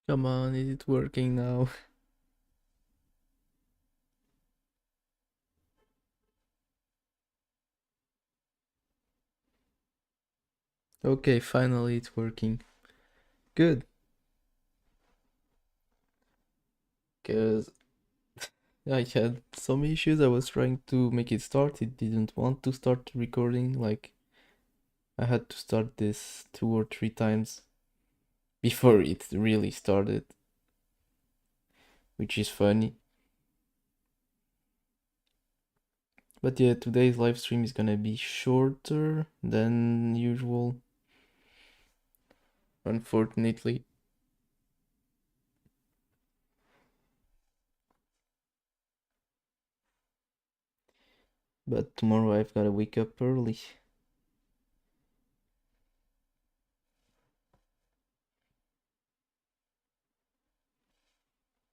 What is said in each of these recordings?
Come on, is it working now? Okay, finally it's working. Good, because I had some issues. I was trying to make it start. It didn't want to start recording. Like, I had to start this 2 or 3 times before it really started, which is funny. But yeah, today's live stream is gonna be shorter than usual, unfortunately. But tomorrow I've gotta wake up early.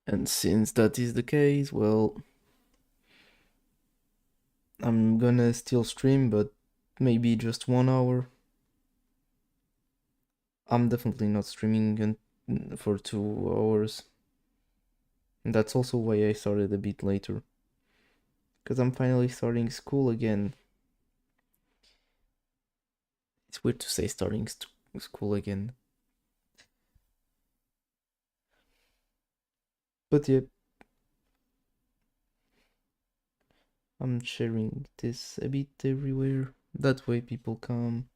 And since that is the case, well, I'm gonna still stream, but maybe just 1 hour. I'm definitely not streaming for 2 hours. And that's also why I started a bit later. Because I'm finally starting school again. It's weird to say starting school again. But yeah, I'm sharing this a bit everywhere. That way people come.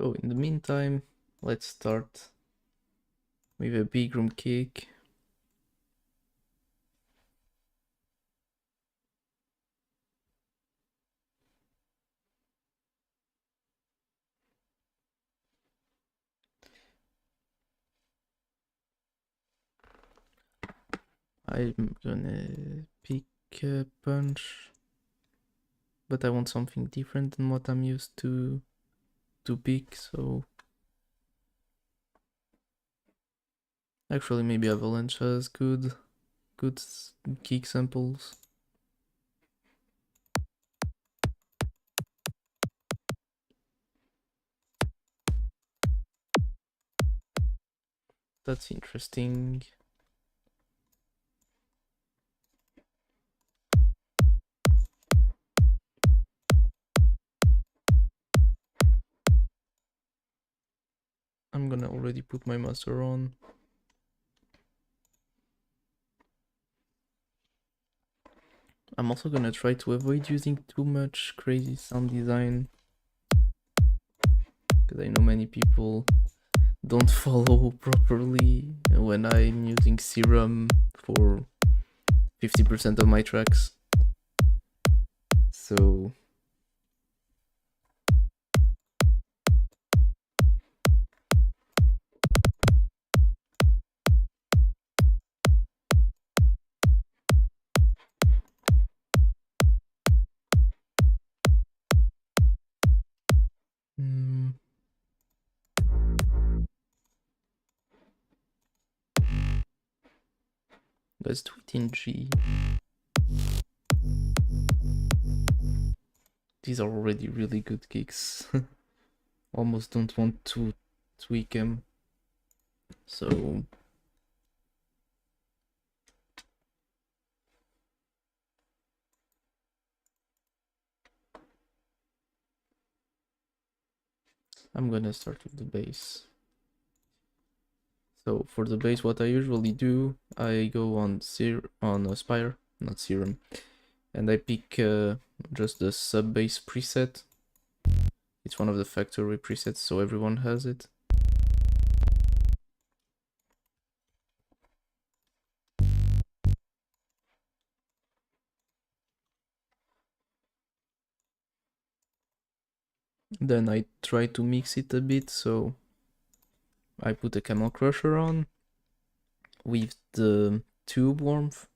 So in the meantime, let's start with a bigroom cake. I'm gonna pick a punch, but I want something different than what I'm used to pick, so actually maybe Avalanche has good kick samples. That's interesting. I'm gonna already put my master on. I'm also gonna try to avoid using too much crazy sound design, because I know many people don't follow properly when I'm using Serum for 50% of my tracks. So let's do it in G. These are already really good kicks. Almost don't want to tweak them. So I'm gonna start with the bass. So for the bass, what I usually do, I go on Aspire, not Serum, and I pick just the sub bass preset. It's one of the factory presets, so everyone has it. Then I try to mix it a bit, so I put the Camel Crusher on with the tube warmth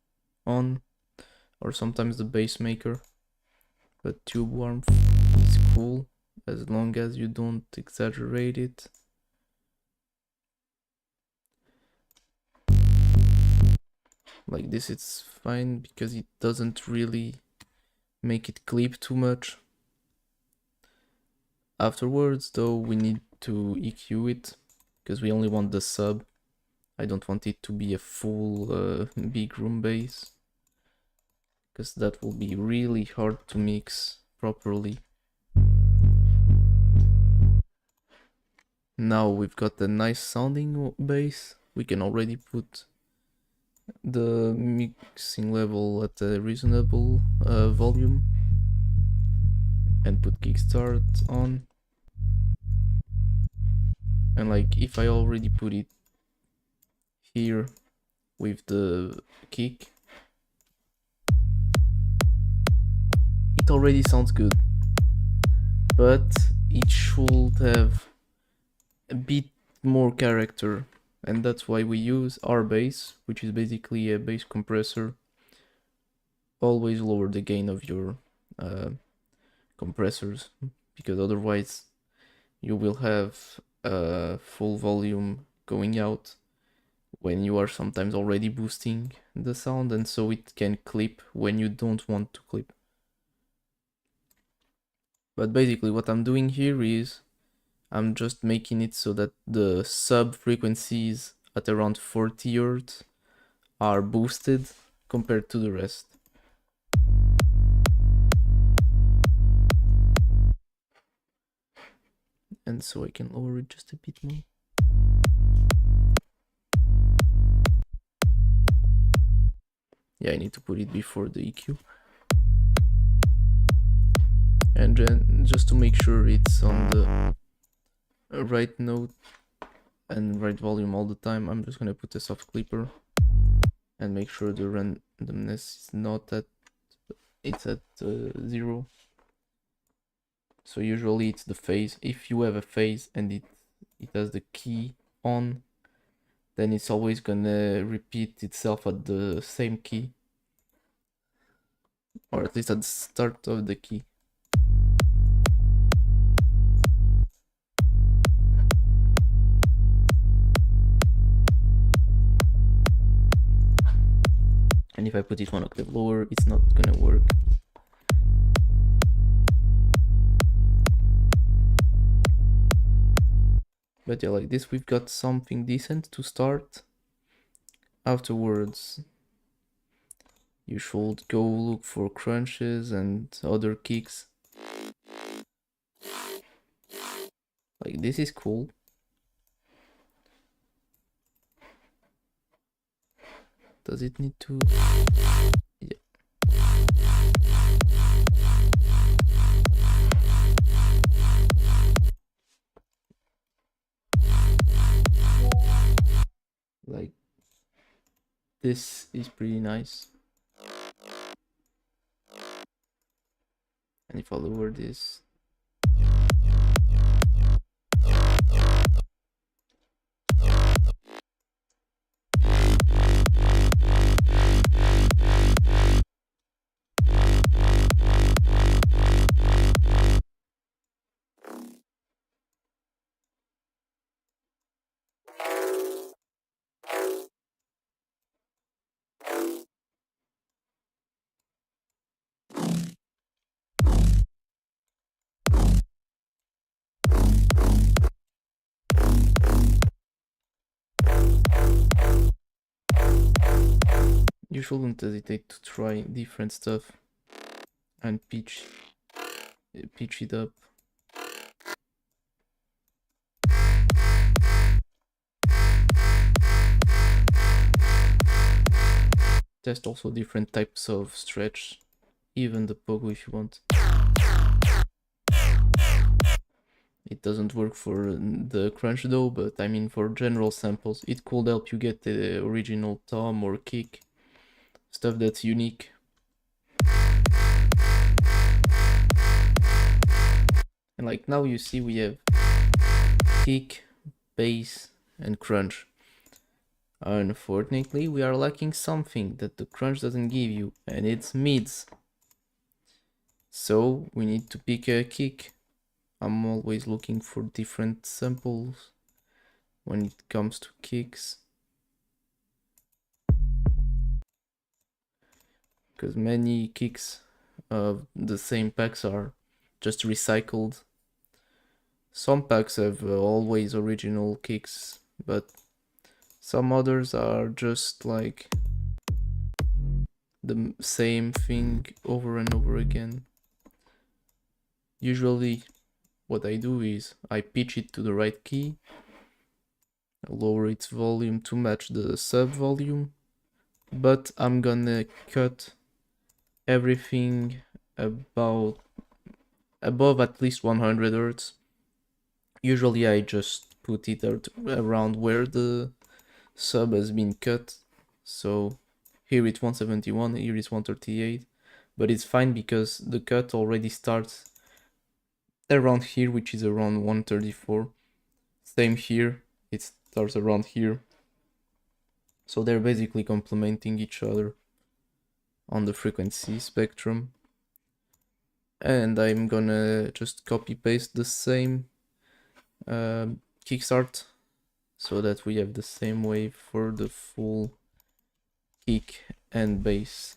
on, or sometimes the bass maker, but tube warmth is cool as long as you don't exaggerate it. Like this it's fine because it doesn't really make it clip too much. Afterwards though, we need to EQ it because we only want the sub. I don't want it to be a full bigroom bass, because that will be really hard to mix properly. Now we've got a nice sounding bass. We can already put the mixing level at a reasonable volume and put kickstart on. And like if I already put it here with the kick, it already sounds good, but it should have a bit more character, and that's why we use our bass, which is basically a bass compressor. Always lower the gain of your compressors, because otherwise you will have full volume going out when you are sometimes already boosting the sound, and so it can clip when you don't want to clip. But basically what I'm doing here is I'm just making it so that the sub frequencies at around 40 Hz are boosted compared to the rest. And so I can lower it just a bit more. Yeah, I need to put it before the EQ. And then just to make sure it's on the right note and right volume all the time, I'm just gonna put a soft clipper and make sure the randomness is not at, it's at 0. So usually it's the phase. If you have a phase and it has the key on, then it's always gonna repeat itself at the same key, or at least at the start of the key. And if I put it 1 octave lower, it's not gonna work. But yeah, like this we've got something decent to start. Afterwards, you should go look for crunches and other kicks. Like this is cool. Does it need to? Yeah. Like this is pretty nice. And if I lower this, you shouldn't hesitate to try different stuff and pitch it up. Test also different types of stretch, even the pogo if you want. It doesn't work for the crunch though, but I mean for general samples, it could help you get the original tom or kick, stuff that's unique. And like now you see we have kick, bass, and crunch. Unfortunately, we are lacking something that the crunch doesn't give you, and it's mids. So we need to pick a kick. I'm always looking for different samples when it comes to kicks, because many kicks of the same packs are just recycled. Some packs have always original kicks, but some others are just like the same thing over and over again. Usually what I do is I pitch it to the right key, lower its volume to match the sub volume, but I'm gonna cut everything about above at least 100 Hz. Usually I just put it around where the sub has been cut. So here it's 171, here it's 138, but it's fine because the cut already starts around here, which is around 134. Same here, it starts around here. So they're basically complementing each other on the frequency spectrum. And I'm gonna just copy paste the same kickstart so that we have the same wave for the full kick and bass.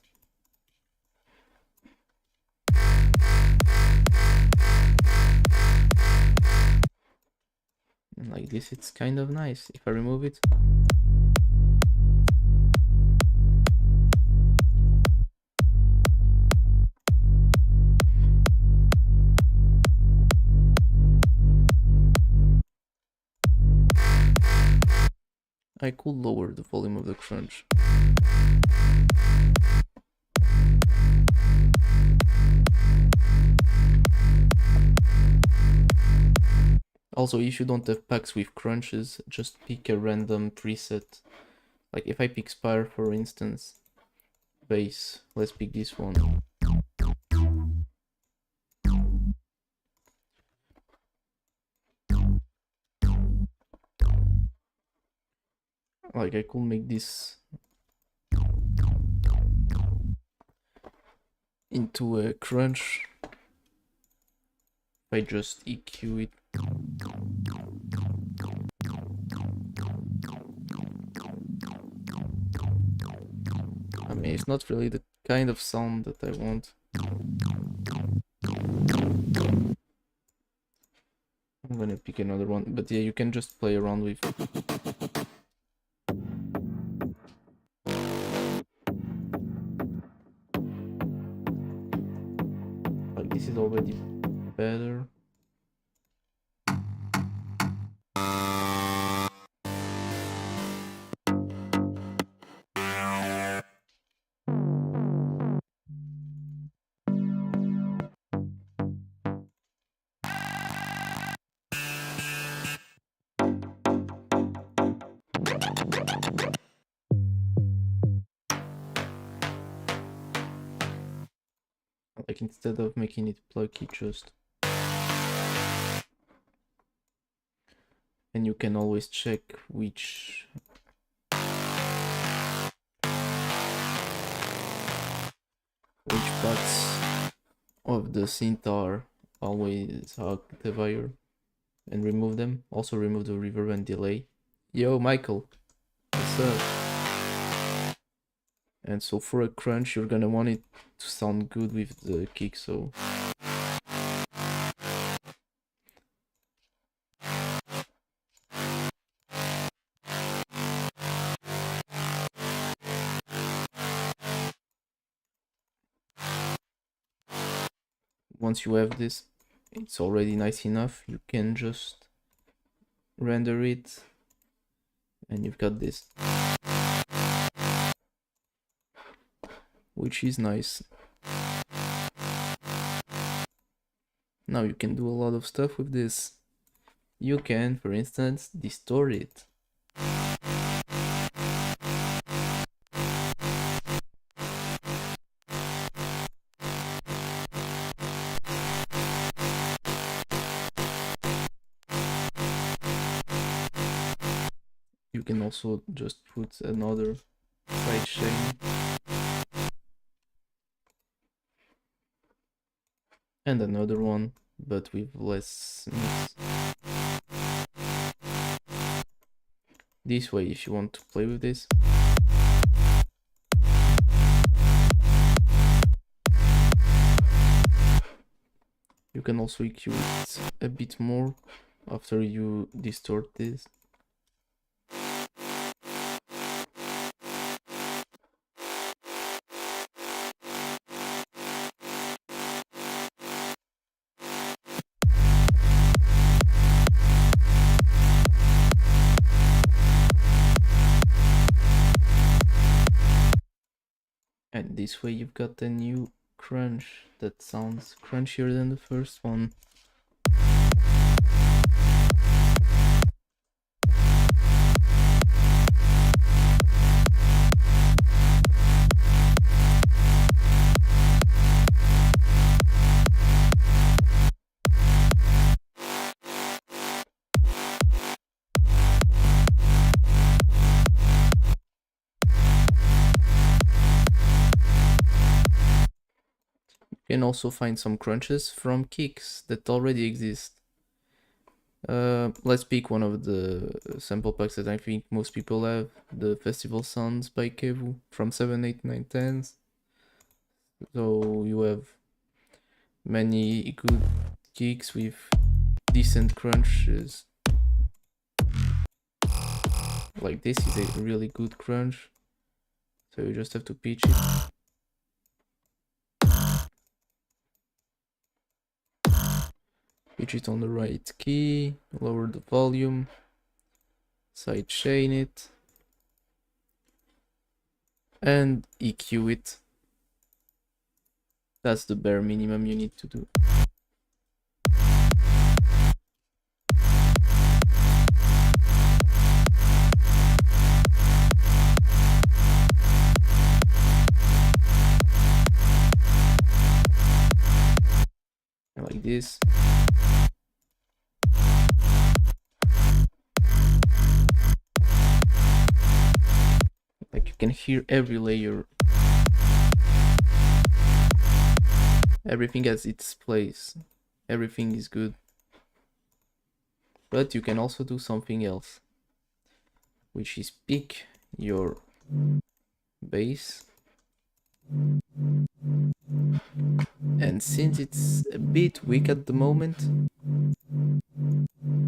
And like this, it's kind of nice. If I remove it, I could lower the volume of the crunch. Also, if you don't have packs with crunches, just pick a random preset. Like if I pick Spire, for instance, bass, let's pick this one. Like I could make this into a crunch if I just EQ it. I mean, it's not really the kind of sound that I want. I'm gonna pick another one, but yeah, you can just play around with like this is already better. Like instead of making it plucky, just, and you can always check which parts of the synth are always octave higher and remove them. Also remove the reverb and delay. Yo, Michael, what's up? And so for a crunch, you're gonna want it to sound good with the kick, so once you have this, it's already nice enough. You can just render it and you've got this, which is nice. Now you can do a lot of stuff with this. You can, for instance, distort it. You can also just put another side chain and another one, but with less mix. This way, if you want to play with this. You can also EQ it a bit more after you distort this. And this way you've got a new crunch that sounds crunchier than the first one. You can also find some crunches from kicks that already exist. Let's pick one of the sample packs that I think most people have, the Festival Sounds by Kevu from 7, 8, 9, 10s. So you have many good kicks with decent crunches. Like this is a really good crunch. So you just have to pitch it. Pitch it on the right key, lower the volume, side chain it, and EQ it. That's the bare minimum you need to do. And like this. Like you can hear every layer. Everything has its place. Everything is good. But you can also do something else, which is pick your bass. And since it's a bit weak at the moment,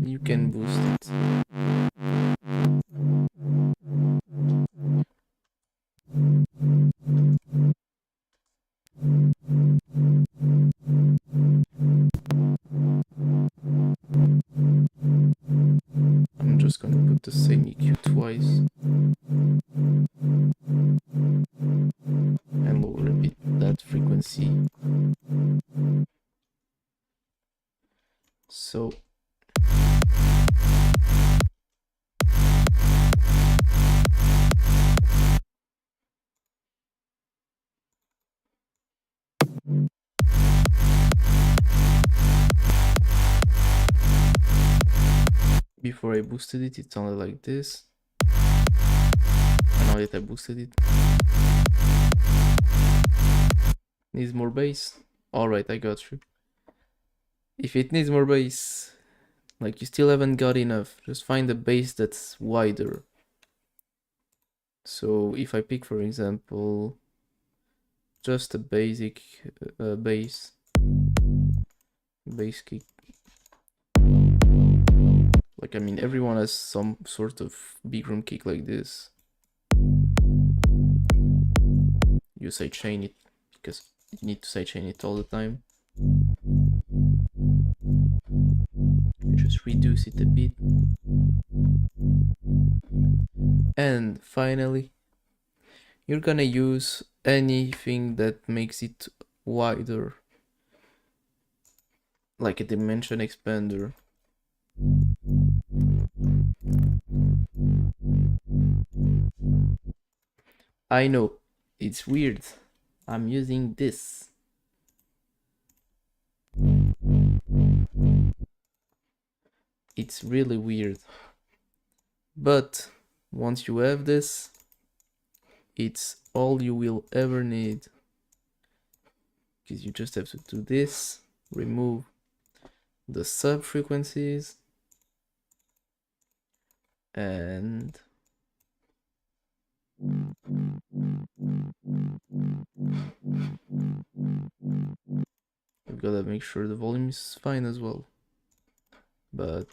you can boost it. I'm just gonna put the same EQ twice. And lower a bit that frequency. So before I boosted it, it sounded like this. And now that I boosted it, needs more bass. Alright, I got you. If it needs more bass, like you still haven't got enough, just find a bass that's wider. So if I pick, for example, just a basic bass kick. Like, I mean, everyone has some sort of bigroom kick like this. You sidechain it, because you need to sidechain it all the time. You just reduce it a bit. And finally, you're gonna use anything that makes it wider, like a dimension expander. I know, it's weird. I'm using this. It's really weird. But Once you have this, it's all you will ever need, because you just have to do this, remove the sub frequencies, and we've gotta make sure the volume is fine as well. But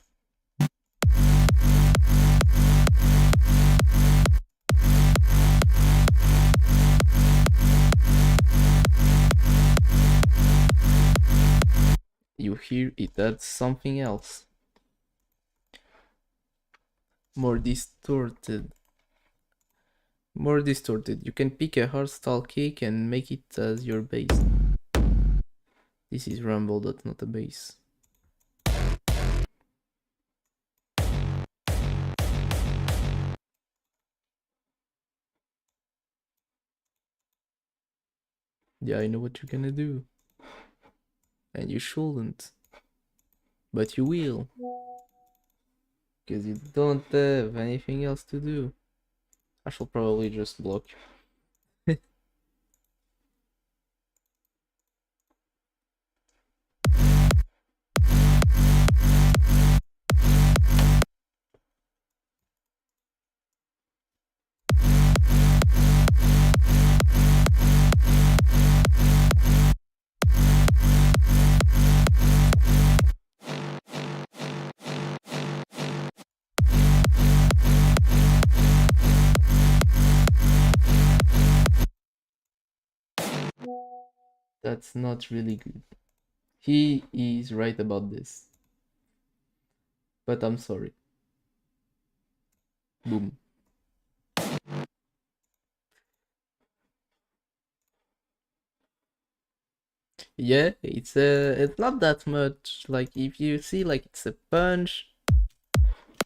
you hear it adds something else. More distorted. More distorted. You can pick a hardstyle kick and make it as your bass. This is rumble, that's not a bass. Yeah, I know what you're gonna do. And you shouldn't. But you will. Because you don't have anything else to do. I shall probably just block you. That's not really good. He is right about this. But I'm sorry. Boom. Yeah, it's not that much. Like if you see, like it's a punch.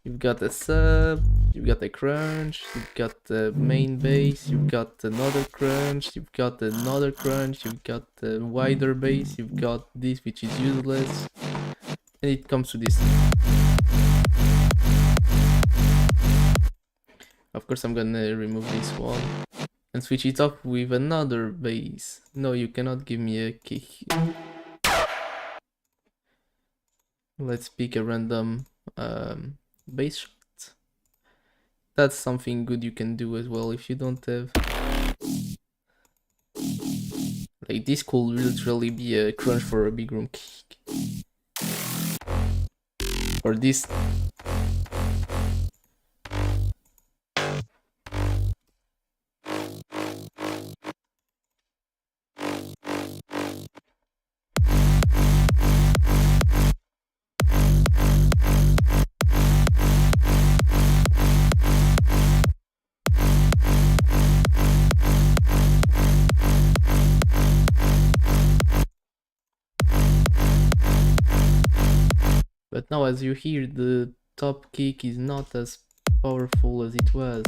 You've got a sub. You've got a crunch. You've got the main bass. You've got another crunch. You've got another crunch. You've got the wider bass. You've got this, which is useless. And it comes to this. Of course, I'm gonna remove this one and switch it off with another bass. No, you cannot give me a kick. Let's pick a random bass shot. That's something good you can do as well if you don't have. Like this could literally be a crunch for a bigroom kick. Or this. But now as you hear, the top kick is not as powerful as it was.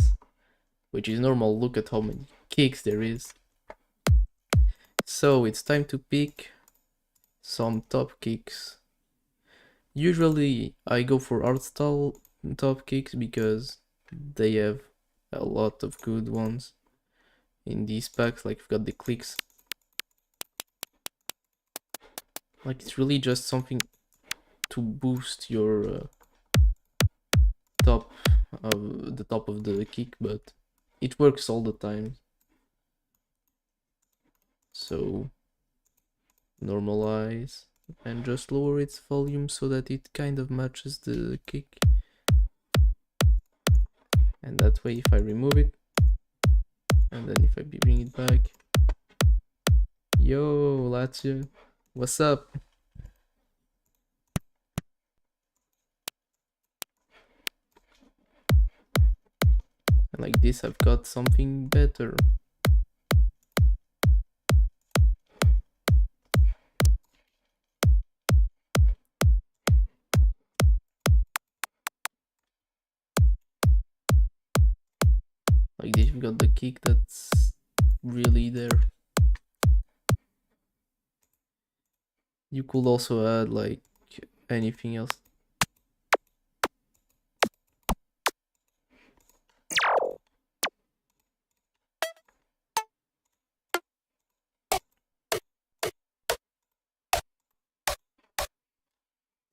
Which is normal, look at how many kicks there is. So it's time to pick some top kicks. Usually I go for hardstyle top kicks because they have a lot of good ones in these packs. Like you've got the clicks. Like it's really just something to boost your top of the kick, but it works all the time. So normalize and just lower its volume so that it kind of matches the kick. And that way if I remove it and then if I bring it back, yo Lazio, what's up? And like this I've got something better. Like this, you've got the kick that's really there. You could also add like anything else.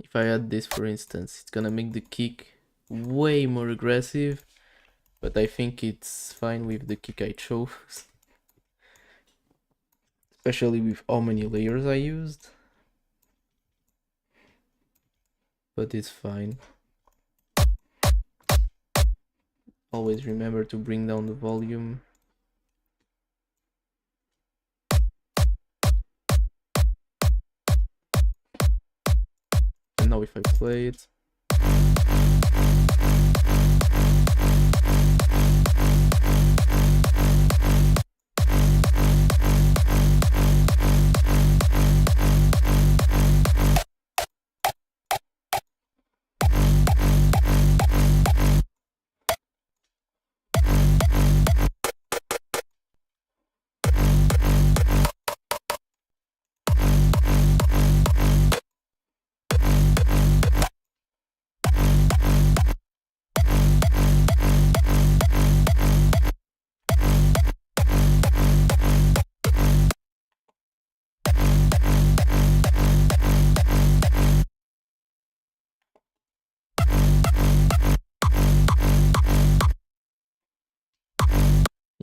If I add this, for instance, it's gonna make the kick way more aggressive, but I think it's fine with the kick I chose. Especially with how many layers I used. But it's fine. Always remember to bring down the volume. And now if I play it.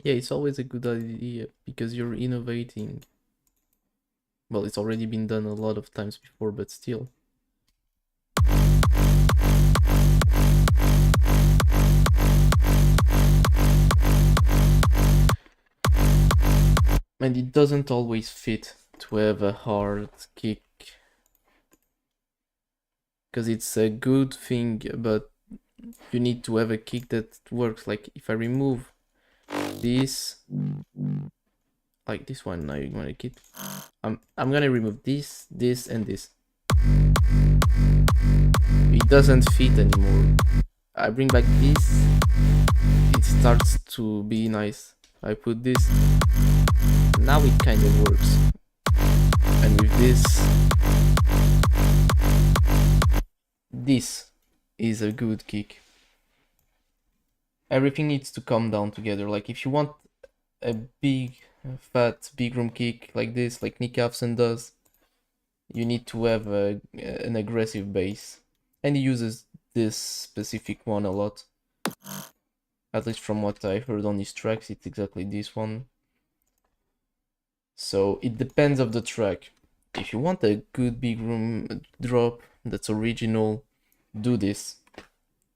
Yeah, it's always a good idea because you're innovating. Well, it's already been done a lot of times before, but still. And it doesn't always fit to have a hard kick. Because it's a good thing, but you need to have a kick that works. Like if I remove this, like this one, now you're gonna keep. I'm gonna remove this, this, and this. It doesn't fit anymore. I bring back this, it starts to be nice. I put this, now it kind of works. And with this is a good kick. Everything needs to come down together. Like if you want a big, fat bigroom kick like this, like Nick Afson does, you need to have an aggressive base. And he uses this specific one a lot. At least from what I heard on his tracks, it's exactly this one. So it depends of the track. If you want a good bigroom drop that's original, do this.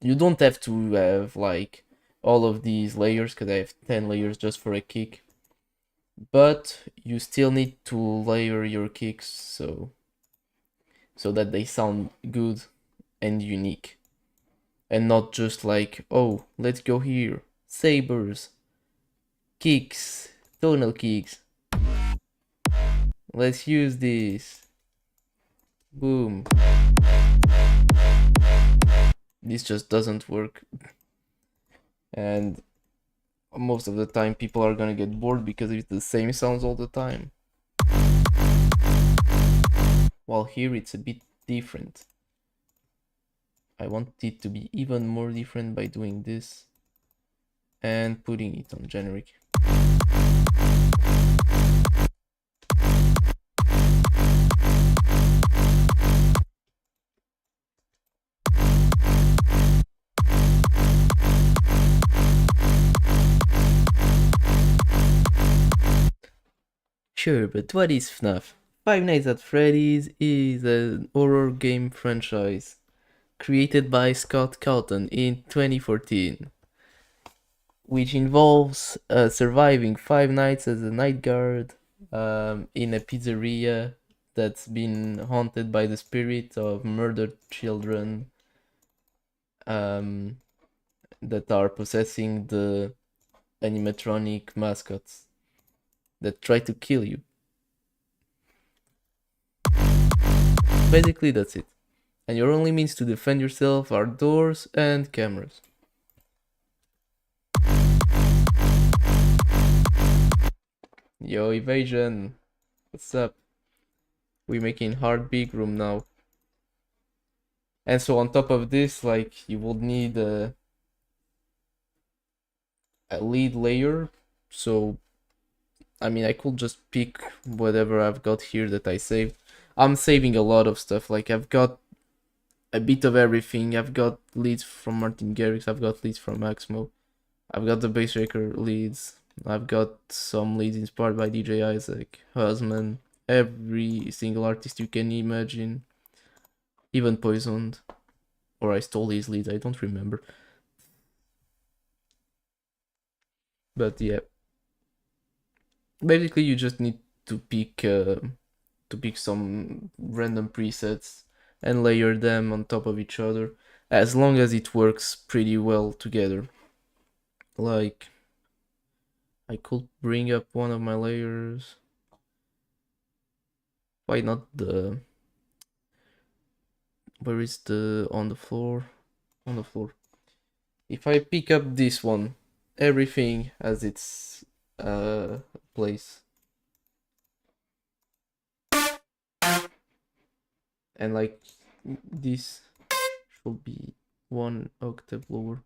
You don't have to have like all of these layers, because I have 10 layers just for a kick. But you still need to layer your kicks so that they sound good and unique. And not just like, oh, let's go here. Sabers. Kicks. Tonal kicks. Let's use this. Boom. This just doesn't work. And most of the time people are gonna get bored because it's the same sounds all the time. While here it's a bit different. I want it to be even more different by doing this and putting it on generic. Sure, but what is FNAF? Five Nights at Freddy's is an horror game franchise created by Scott Cawthon in 2014, which involves surviving 5 nights as a night guard in a pizzeria that's been haunted by the spirit of murdered children that are possessing the animatronic mascots that try to kill you. Basically, that's it. And your only means to defend yourself are doors and cameras. Yo, Evasion! What's up? We're making hard bigroom now. And so on top of this, like, you would need a lead layer. So, I mean, I could just pick whatever I've got here that I saved. I'm saving a lot of stuff. Like, I've got a bit of everything. I've got leads from Martin Garrix, I've got leads from Maximo, I've got the Bassraker leads, I've got some leads inspired by DJ Isaac, Husman, every single artist you can imagine, even Poisoned, or I stole his leads, I don't remember. But yeah, basically you just need to pick some random presets and layer them on top of each other, as long as it works pretty well together. Like, I could bring up one of my layers. Why not the... Where is the... on the floor? On the floor. If I pick up this one, everything has its place. And like, this should be 1 octave lower.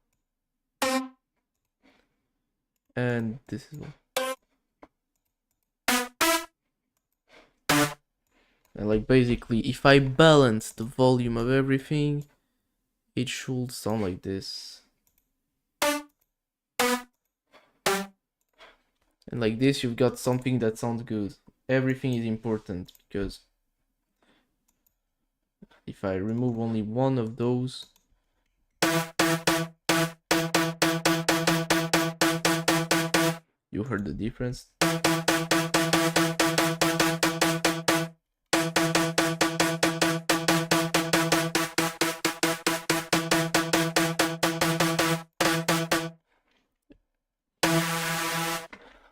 And this is one. And like, basically, if I balance the volume of everything, it should sound like this. And like this, you've got something that sounds good. Everything is important, because if I remove only one of those, you heard the difference.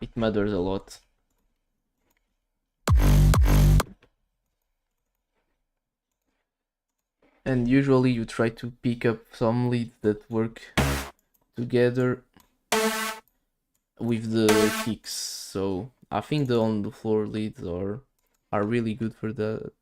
It matters a lot. And usually you try to pick up some leads that work together with the kicks. So I think the on the floor leads are really good for that.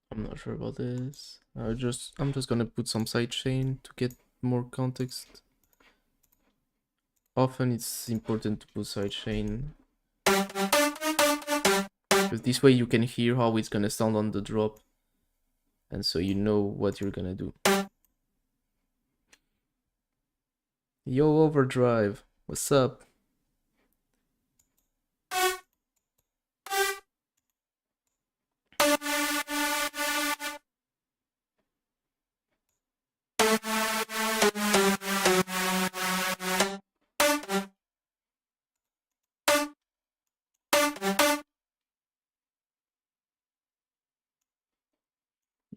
I'm not sure about this. I'm just gonna put some sidechain to get more context. Often it's important to put sidechain, because this way you can hear how it's gonna sound on the drop, and so you know what you're gonna do. Yo, Overdrive, what's up?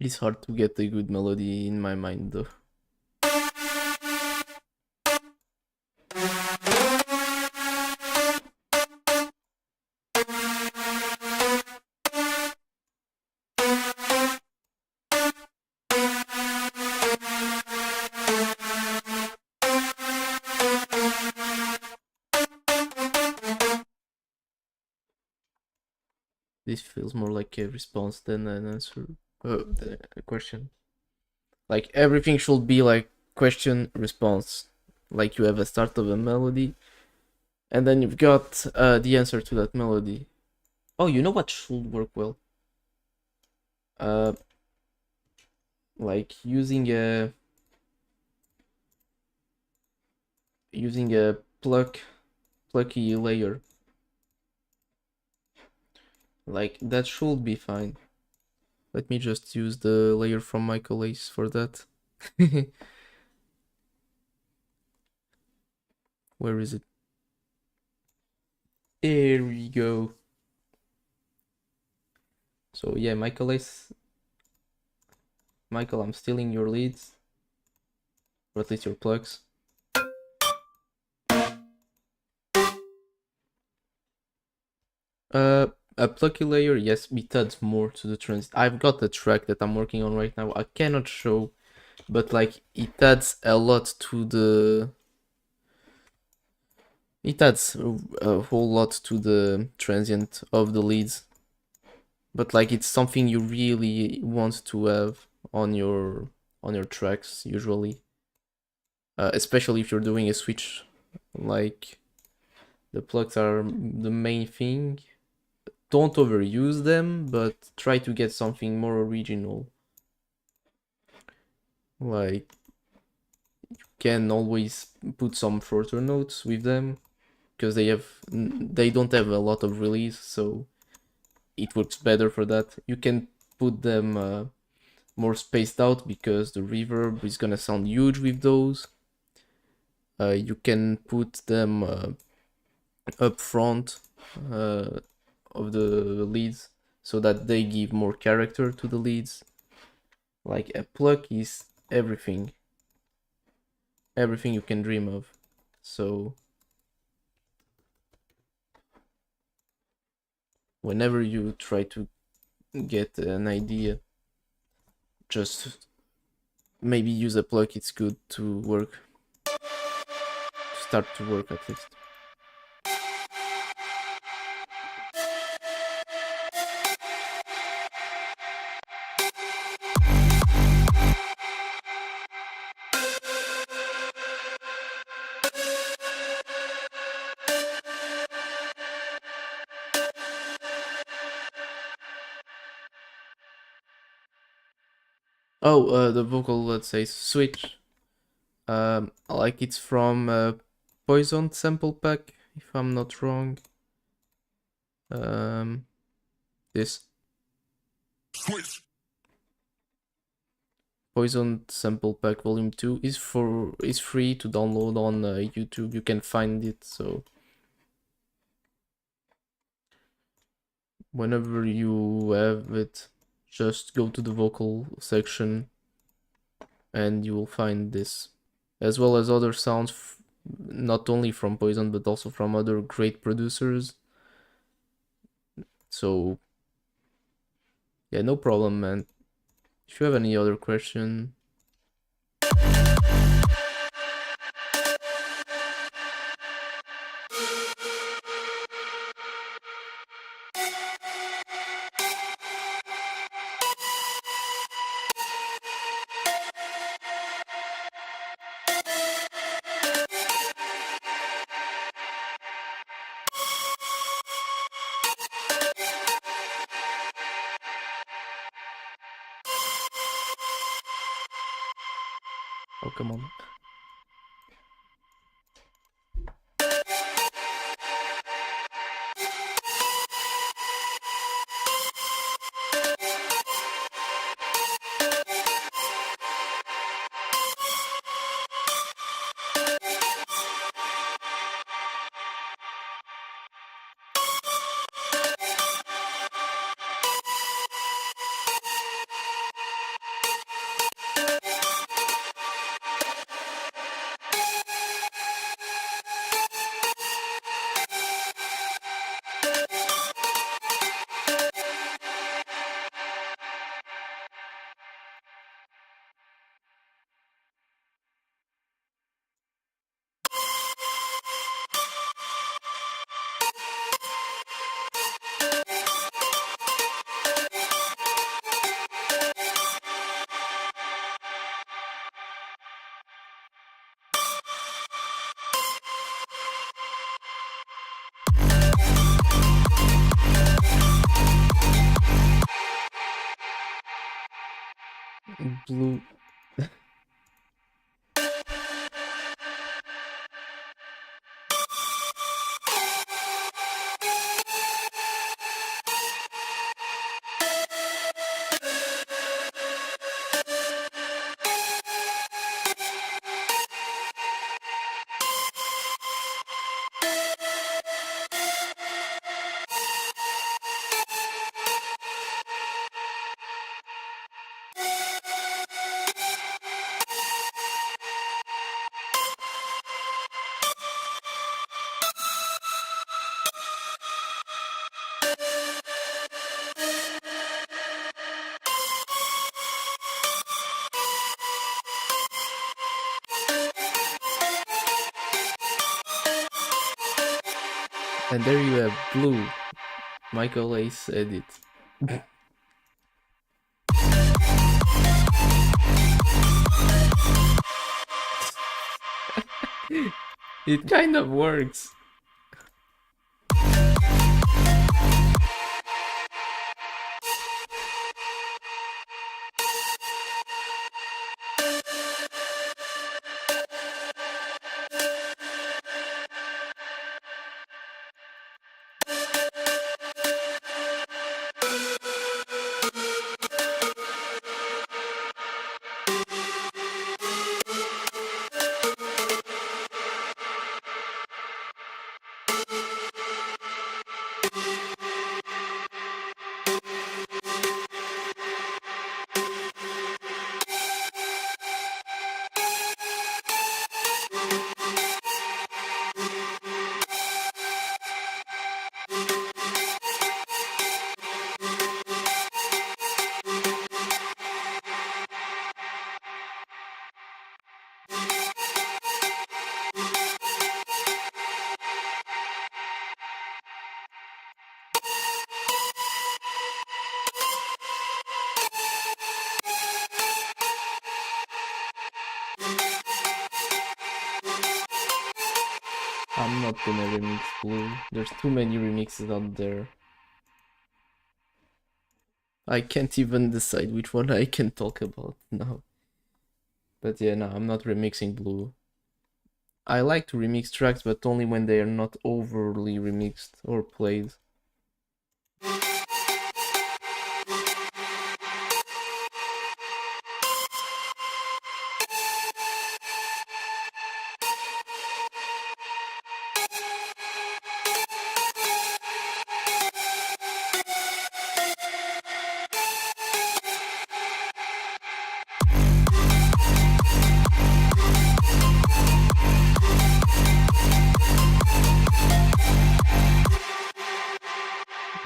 It's hard to get a good melody in my mind though. This feels more like a response than an answer. A question. Like, everything should be like question response. Like, you have a start of a melody, and then you've got the answer to that melody. Oh, you know what should work well? Like using a plucky layer. Like, that should be fine. Let me just use the layer from Michael Ace for that. Where is it? There we go. So yeah, Michael Ace. Michael, I'm stealing your leads. Or at least your plugs. a plucky layer, yes, it adds more to the transit. I've got a track that I'm working on right now. I cannot show, but like it adds a lot to the. It adds a whole lot to the transient of the leads, but like it's something you really want to have on your tracks usually, especially if you're doing a switch. Like the plugs are the main thing. Don't overuse them, but try to get something more original. Like can always put some shorter notes with them because they don't have a lot of release, so it works better for that. You can put them more spaced out because the reverb is gonna sound huge with those. You can put them up front of the leads so that they give more character to the leads. Like a plug is everything you can dream of. So whenever you try to get an idea, just maybe use a plug. It's good to work, to start to work at least. Oh, the vocal, let's say, switch. Like it's from Poison sample pack, if I'm not wrong. This Switch. Poison sample pack volume 2 is free to download on YouTube. You can find it. So whenever you have it, just go to the vocal section and you will find this, as well as other sounds, not only from Poison but also from other great producers. So yeah, no problem, man. If you have any other question. Oh, come on. Blue. And there you have Blue. Michael A said it. It kind of works. I'm not gonna remix Blue. There's too many remixes out there. I can't even decide which one I can talk about now. But yeah, no, I'm not remixing Blue. I like to remix tracks, but only when they are not overly remixed or played.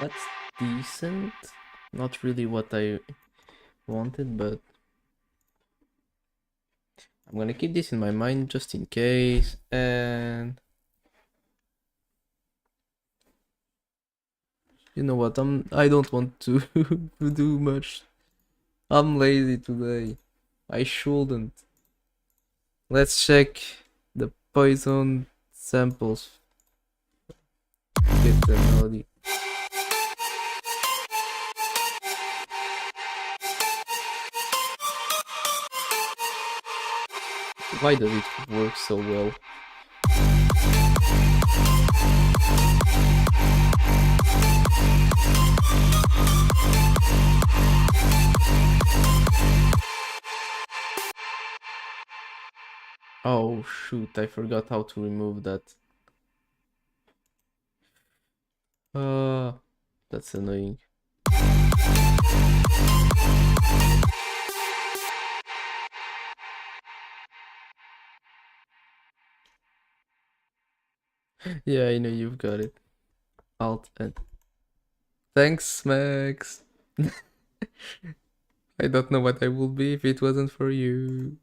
That's decent. Not really what I wanted, but I'm gonna keep this in my mind just in case. And you know what? I don't want to to do much. I'm lazy today. I shouldn't. Let's check the Poison samples to get the melody. Why does it work so well? Oh shoot, I forgot how to remove that. That's annoying. Yeah, I know you've got it. Alt and thanks, Max. I don't know what I would be if it wasn't for you.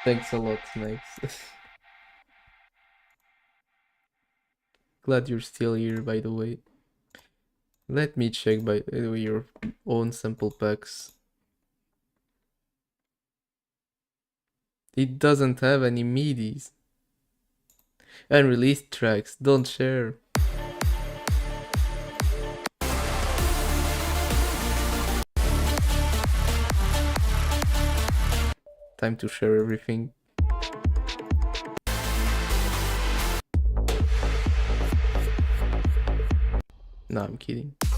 Thanks a lot, Max. Glad you're still here, by the way. Let me check by the way your own sample packs. It doesn't have any MIDIs. Unreleased tracks, don't share. Time to share everything. No, I'm kidding. Get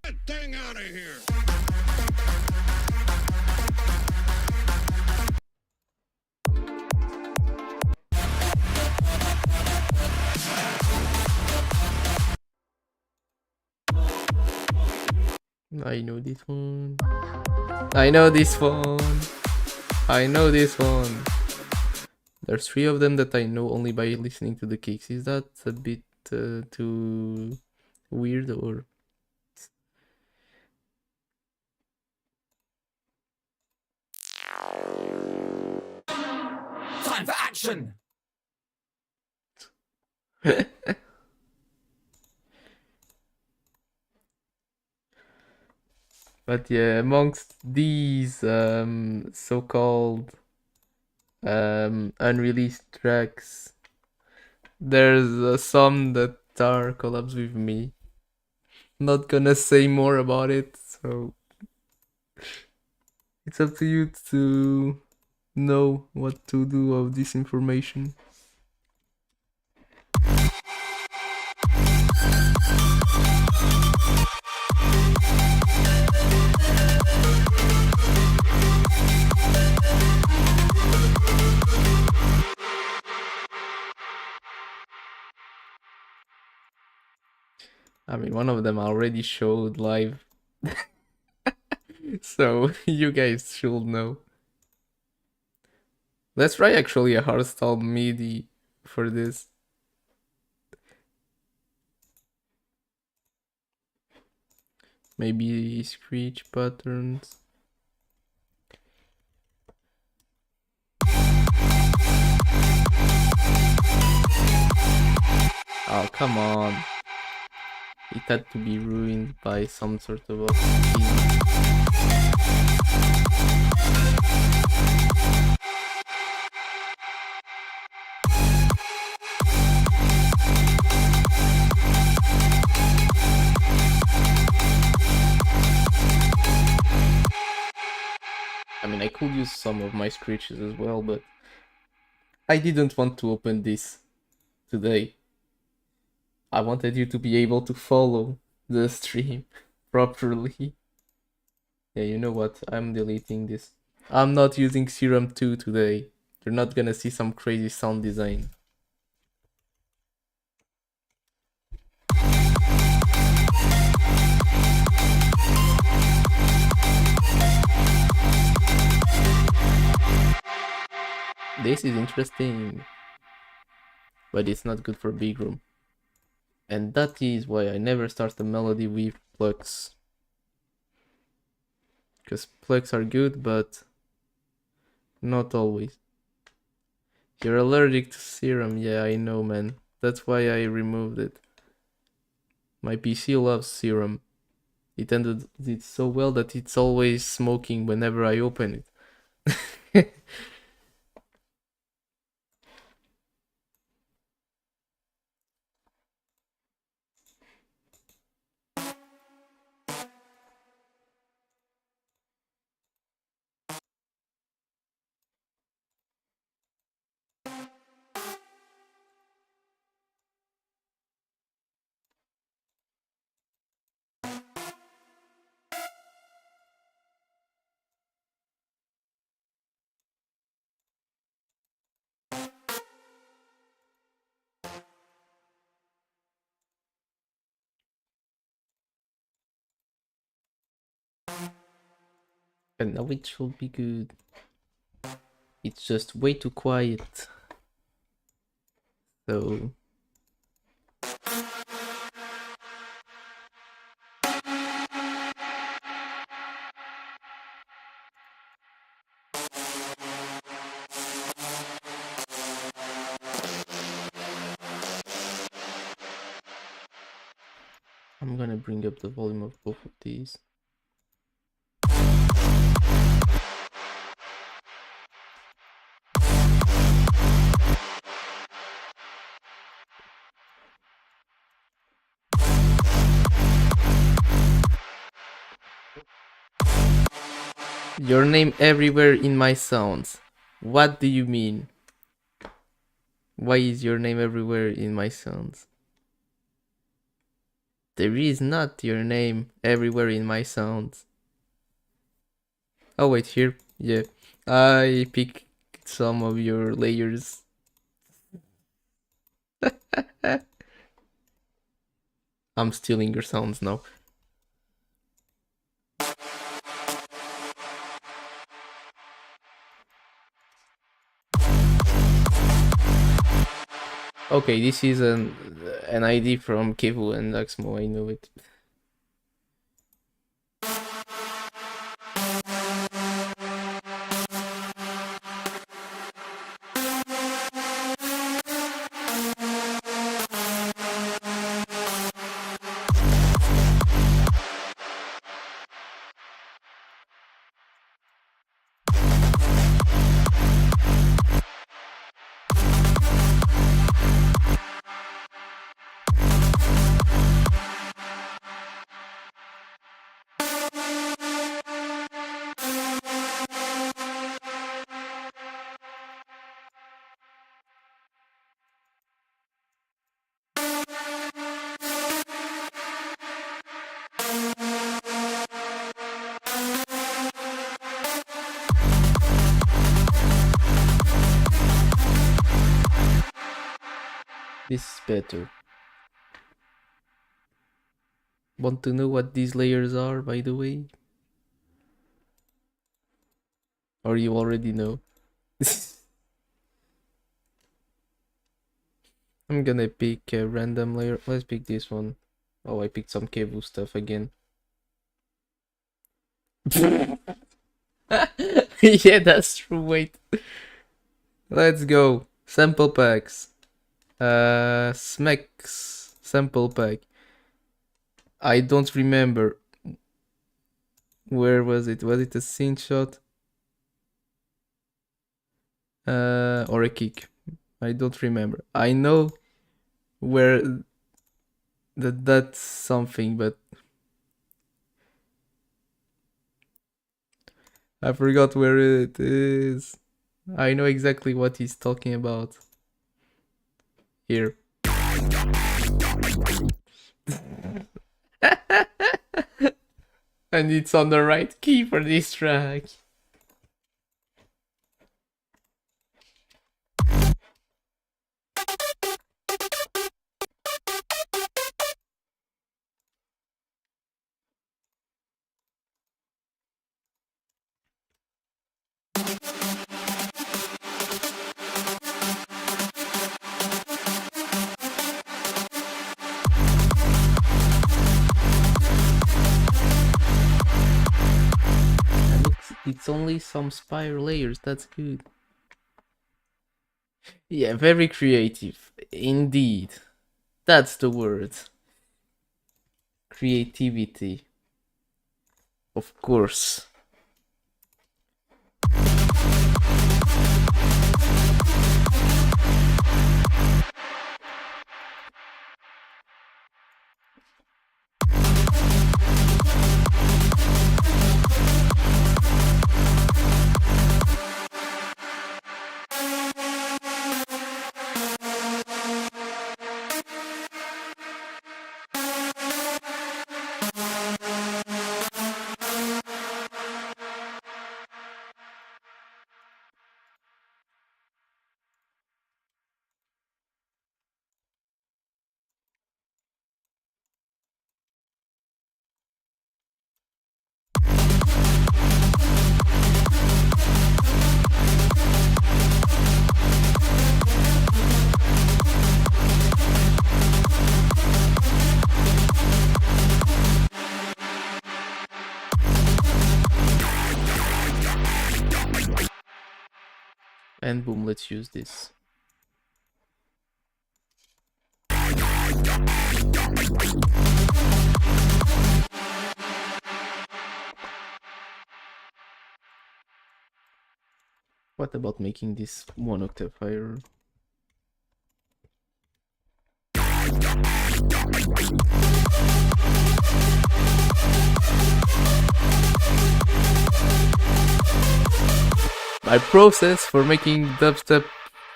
that thing out of here. I know this one. I know this one. I know this one. There's 3 of them that I know only by listening to the kicks. Is that a bit too weird or? Time for action! But yeah, amongst these so-called unreleased tracks, there's some that are collabs with me. Not gonna say more about it, so it's up to you to know what to do of this information. I mean, one of them I already showed live, so you guys should know. Let's try actually a hardstyle MIDI for this. Maybe screech patterns. Oh, come on. It had to be ruined by some sort of a theme. I mean, I could use some of my screeches as well, but I didn't want to open this today. I wanted you to be able to follow the stream properly. Yeah, you know what? I'm deleting this. I'm not using Serum 2 today. You're not gonna see some crazy sound design. This is interesting, but it's not good for bigroom. And that is why I never start a melody with plucks. Because plucks are good, but not always. You're allergic to serum, yeah, I know, man. That's why I removed it. My PC loves serum. It ended it so well that it's always smoking whenever I open it. And now it should be good. It's just way too quiet. So I'm gonna bring up the volume of both of these. Your name everywhere in my sounds. What do you mean? Why is your name everywhere in my sounds? There is not your name everywhere in my sounds. Oh wait, here. Yeah. I picked some of your layers. I'm stealing your sounds now. Okay, this is an ID from Kivu and Laxmo, I know it. This is better. Want to know what these layers are, by the way? Or you already know? I'm gonna pick a random layer. Let's pick this one. Oh, I picked some Kevu stuff again. Yeah, that's true. Wait. Let's go. Sample packs. Smex sample pack. I don't remember. Where was it? Was it a scene shot? Or a kick? I don't remember. I know where that's something, but I forgot where it is. I know exactly what he's talking about. Here. And it's on the right key for this track. And look, it's only some spire layers. That's good. Yeah, very creative. Indeed. That's the word. Creativity. Of course. And boom, let's use this. What about making this 1 octave higher? My process for making dubstep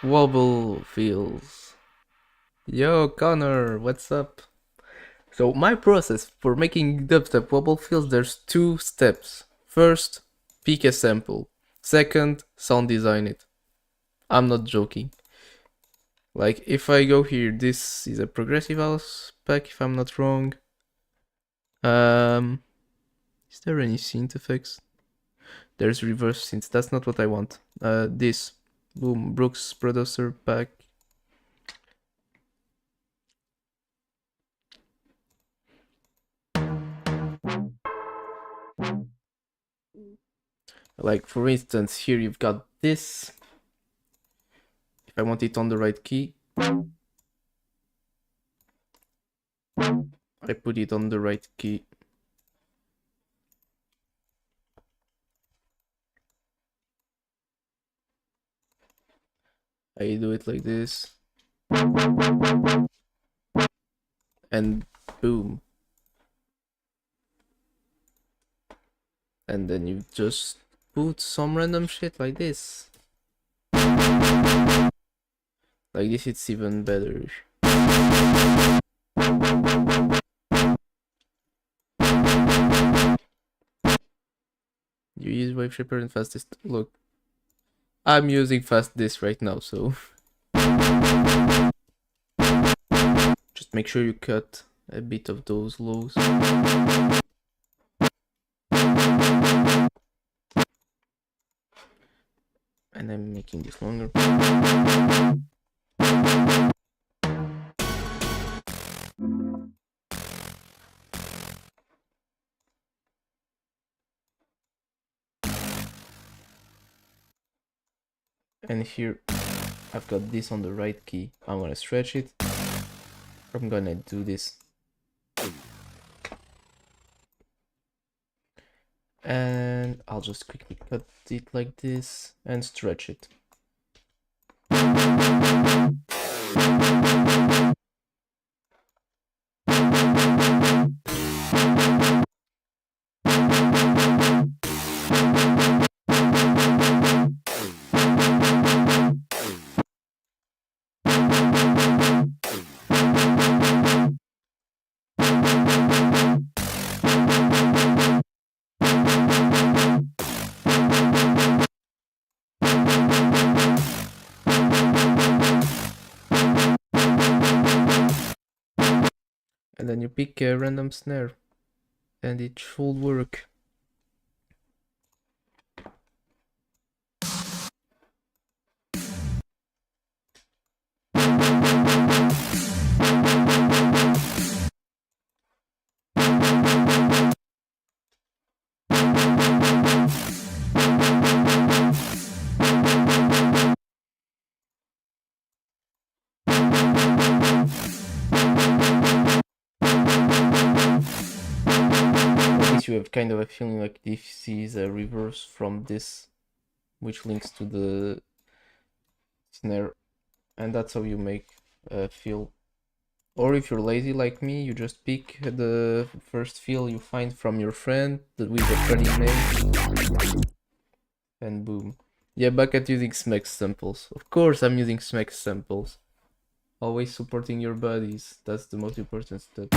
wobble feels. Yo, Connor, what's up? So my process for making dubstep wobble feels, there's 2 steps. First, pick a sample. Second, sound design it. I'm not joking. Like, if I go here, this is a progressive house pack, if I'm not wrong. Um, is there any synth effects? There's reverse synth. That's not what I want. This, boom, Brooks producer pack. Like for instance, here you've got this. If I want it on the right key, I put it on the right key. I do it like this. And boom. And then you just put some random shit like this. Like this, it's even better. You use wave shaper and fastest. Look, I'm using fastest right now, so just make sure you cut a bit of those lows. And I'm making this longer. And here I've got this on the right key. I'm gonna stretch it. I'm gonna do this. And I'll just quickly cut it like this and stretch it. And then you pick a random snare and it should work. You have kind of a feeling like this is a reverse from this, which links to the snare, and that's how you make a fill. Or if you're lazy like me, you just pick the first fill you find from your friend with a funny name, and boom. Yeah, back at using Smack samples. Of course I'm using Smack samples. Always supporting your buddies, that's the most important step.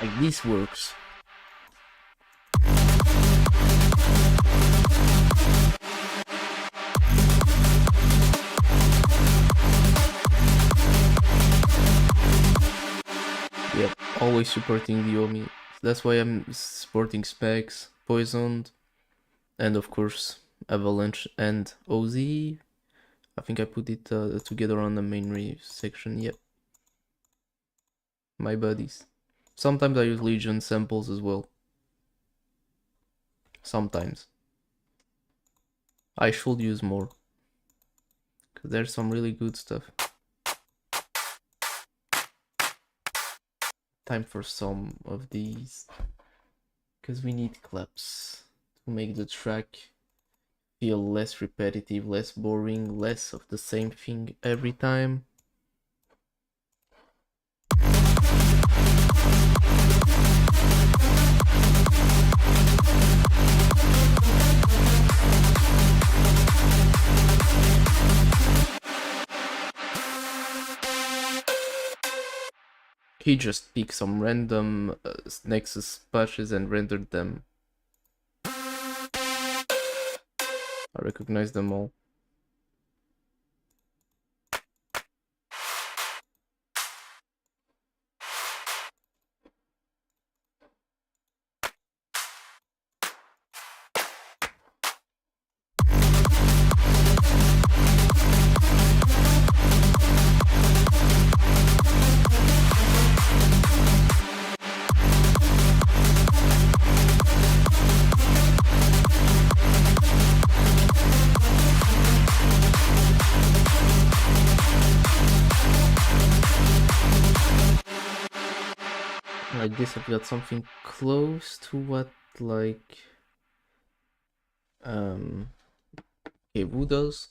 Like this works. Yep, always supporting the Omi. That's why I'm supporting Specs, Poisoned, and of course Avalanche and OZ. I think I put it together on the main review section. Yep, my buddies. Sometimes I use Legion samples as well. Sometimes. I should use more, because there's some really good stuff. Time for some of these, because we need claps to make the track feel less repetitive, less boring, less of the same thing every time. He just picked some random Nexus patches and rendered them. I recognize them all. Like this, I've got something close to what like Kevu does.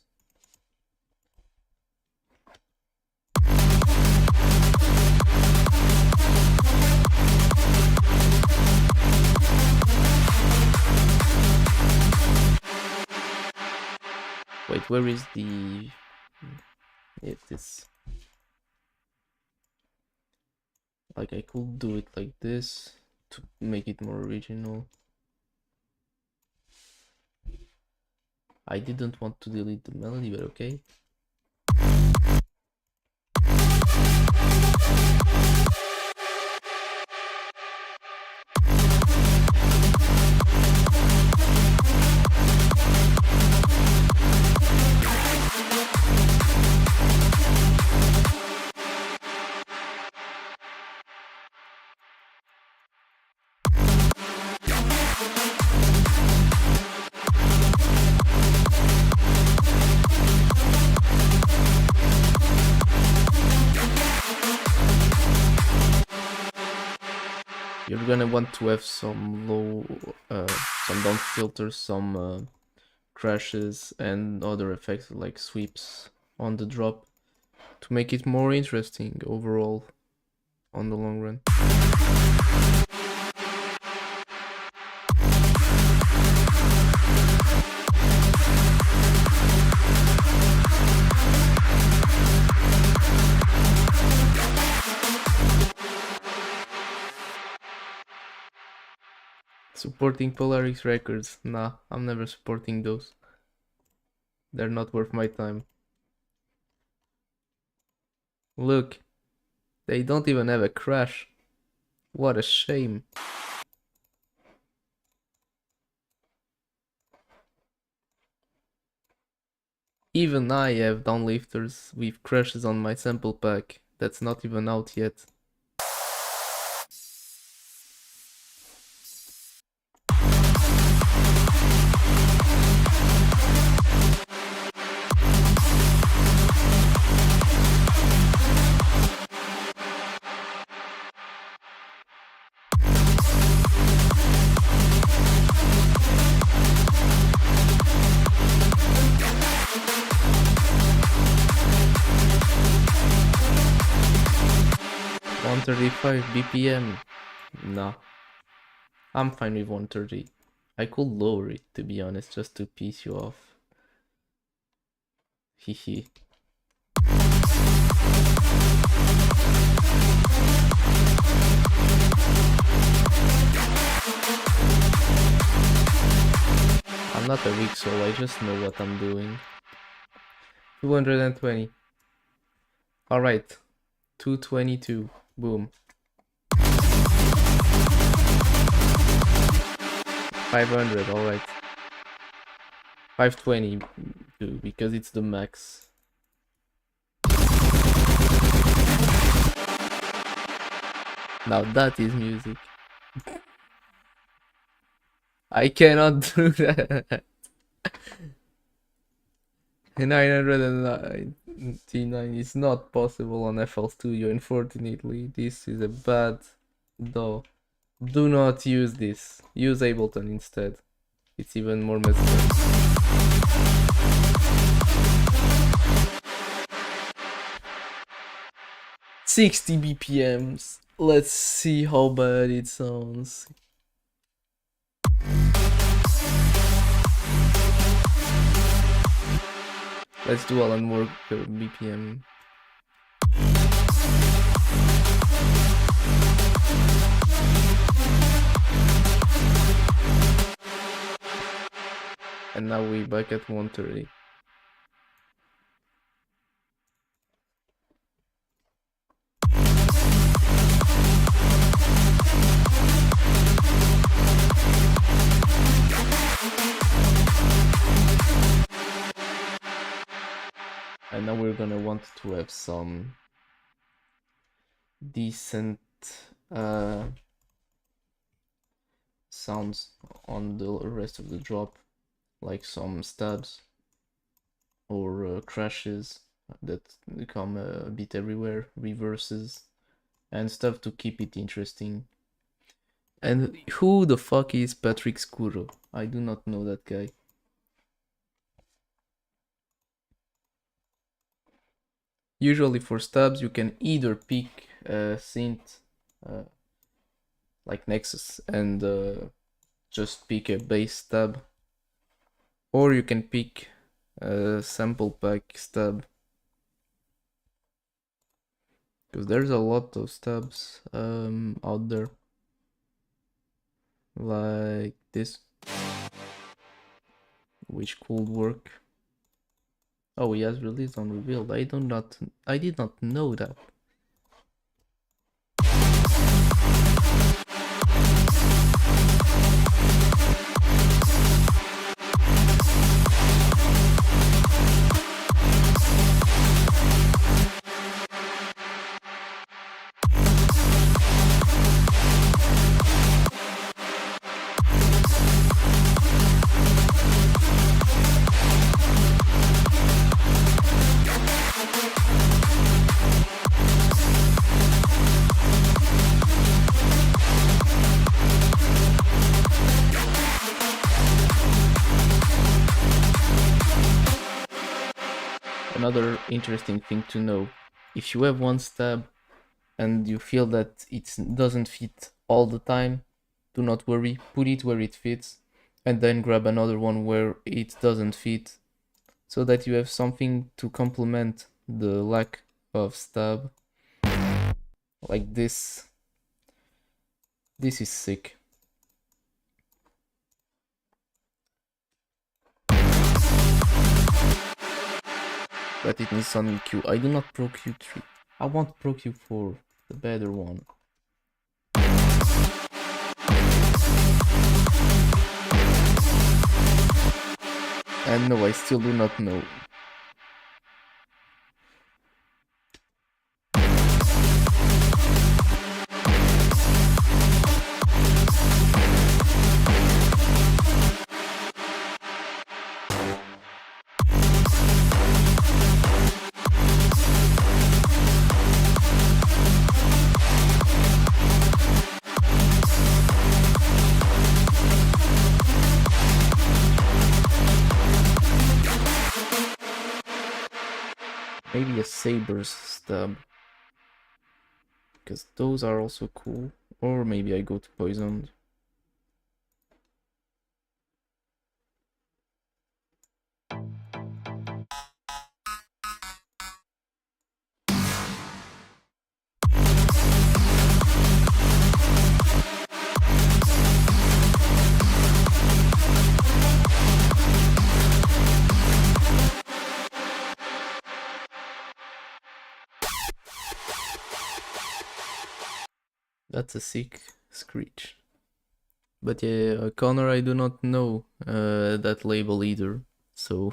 Wait, where is the... It is... Like, I could do it like this to make it more original. I didn't want to delete the melody, but okay. You're gonna want to have some low, some down filters, some crashes and other effects like sweeps on the drop to make it more interesting overall on the long run. Supporting Polaris Records? Nah, I'm never supporting those. They're not worth my time. Look, they don't even have a crash. What a shame. Even I have downlifters with crashes on my sample pack that's not even out yet. .135 BPM. Nah, I'm fine with 130. I could lower it, to be honest, just to piss you off. Hehe. I'm not a weak soul, I just know what I'm doing. 220. Alright. 222. Boom. 500, alright. 520 too, because it's the max. Now that is music. I cannot do that. 999 is not possible on FL Studio, unfortunately. This is a bad DAW. Do not use this. Use Ableton instead. It's even more messed up. 60 BPMs. Let's see how bad it sounds. Let's do Alan Walker BPM. And now we back at 1:30. And now we're gonna want to have some decent sounds on the rest of the drop, like some stabs or crashes that come a bit everywhere, reverses, and stuff to keep it interesting. And who the fuck is Patrick Scuro? I do not know that guy. Usually for stabs you can either pick a synth like Nexus and just pick a bass stab, or you can pick a sample pack stab, because there's a lot of stabs out there like this, which could work. Oh, he has released on Revealed. I did not know that. Another interesting thing to know, if you have one stab and you feel that it doesn't fit all the time, do not worry, put it where it fits, and then grab another one where it doesn't fit, so that you have something to complement the lack of stab. Like this. This is sick. But it needs some EQ. I do not Pro Q3. I want Pro Q4, the better one. And no, I still do not know. Maybe a Saber's stab, because those are also cool. Or maybe I go to Poisoned. That's a sick screech. But yeah, Connor, I do not know that label either, so...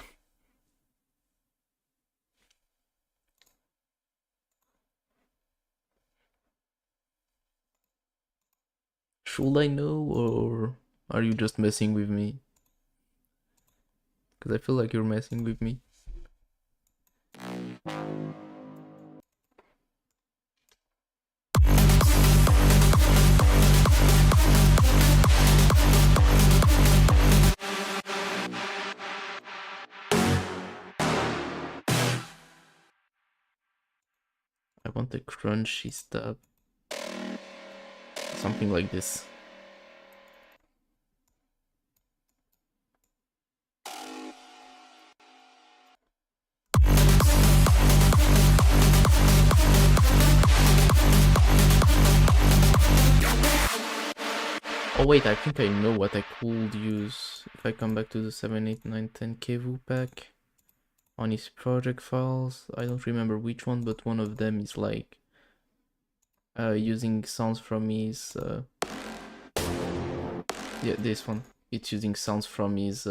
Should I know, or are you just messing with me? Because I feel like you're messing with me. I want a crunchy stab. Something like this. Oh wait, I think I know what I could use if I come back to the 7, 8, 9, 10 KV pack on his project files. I don't remember which one, but one of them is like using sounds from his yeah, this one. It's using sounds from his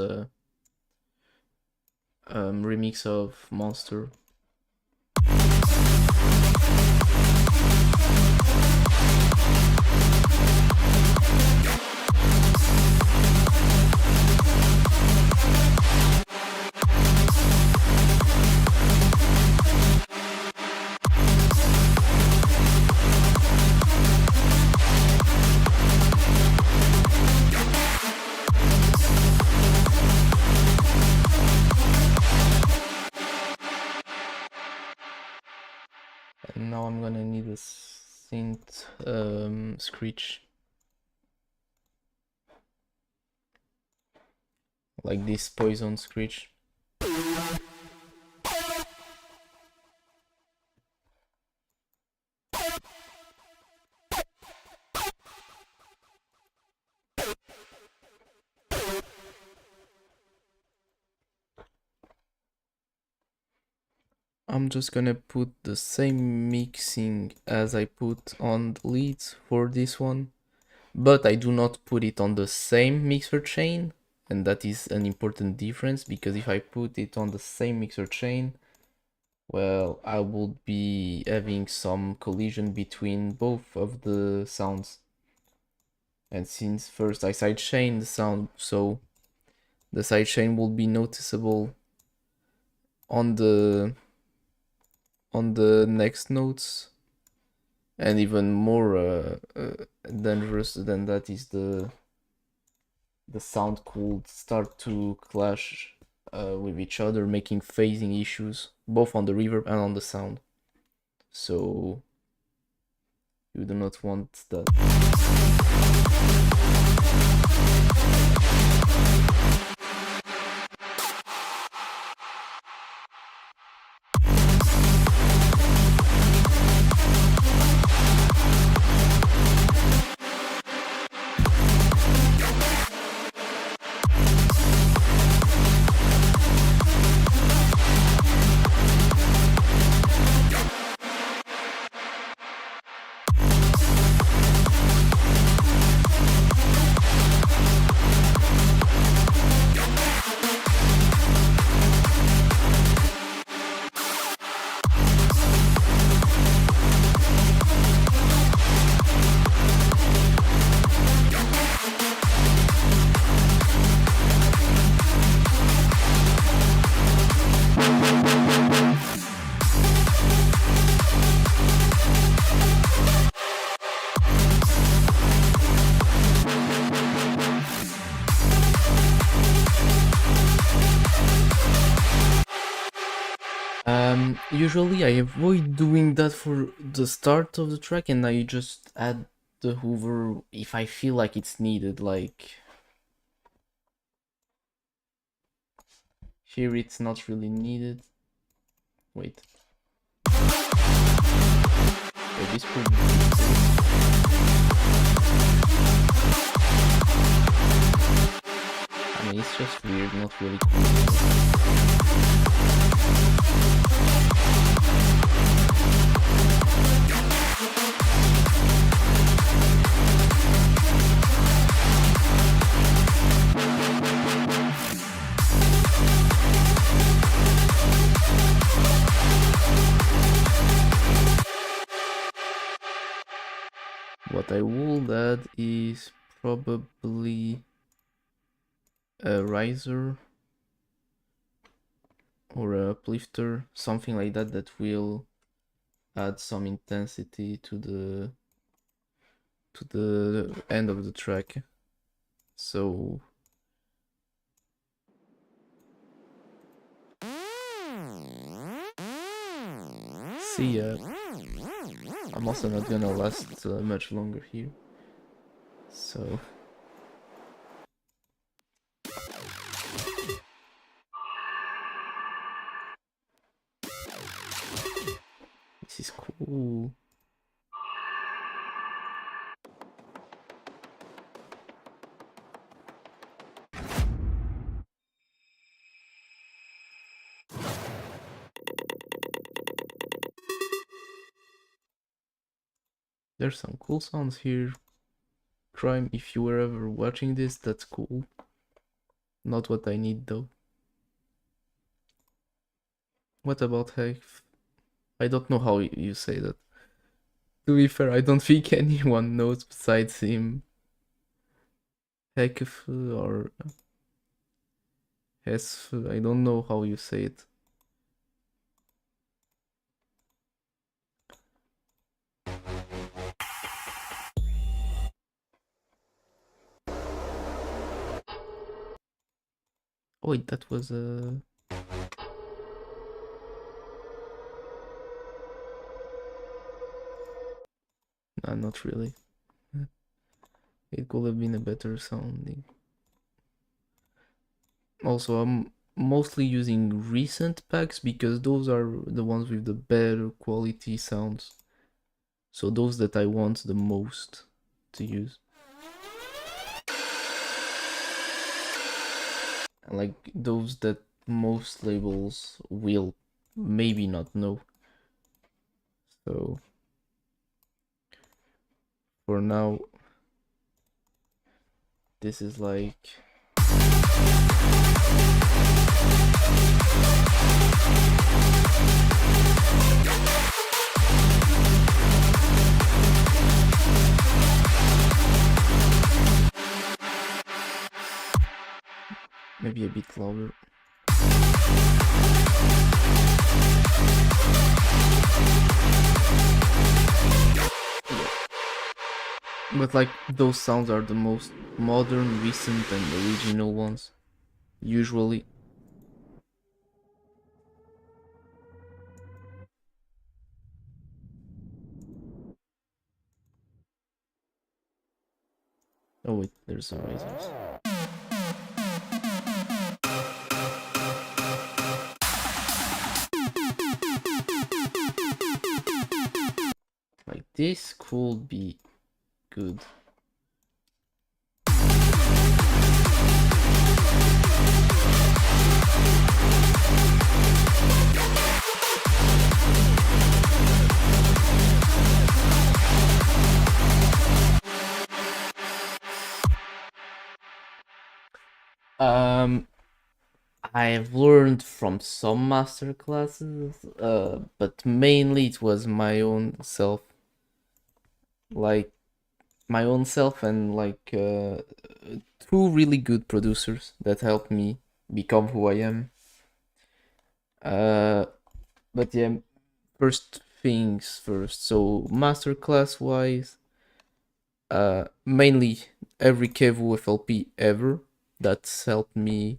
remix of Monster. And now I'm gonna need a synth screech. Like this poison screech. I'm just gonna put the same mixing as I put on the leads for this one, but I do not put it on the same mixer chain, and that is an important difference, because if I put it on the same mixer chain, well, I would be having some collision between both of the sounds. And since first I sidechain the sound, so the sidechain will be noticeable on the next notes, and even more dangerous than that is the sound could start to clash with each other, making phasing issues both on the reverb and on the sound. So you do not want that. Usually I avoid doing that for the start of the track, and I just add the hoover if I feel like it's needed. Like here it's not really needed. Wait. Okay, this could be. I mean, it's just weird, not really cool. What I would add is probably a riser or a uplifter, something like that, that will add some intensity to the end of the track. So see ya. I'm also not gonna last much longer here. So this is cool. There's some cool sounds here. Crime, if you were ever watching this, that's cool. Not what I need though. What about heck? I don't know how you say that. To be fair, I don't think anyone knows besides him. Hekf or Hesf, I don't know how you say it. Oh wait, that was nah, not really. It could have been a better sounding. Also, I'm mostly using recent packs because those are the ones with the better quality sounds. So those that I want the most to use. And like those that most labels will maybe not know. So for now, this is like maybe a bit louder. But like those sounds are the most modern, recent, and original ones, usually. Oh wait, there's erasers. Like this could be good. I've learned from some master classes, but mainly it was my own self. Like my own self and like two really good producers that helped me become who I am. Uh, but yeah, first things first. So masterclass wise, mainly every Kevu FLP ever. That's helped me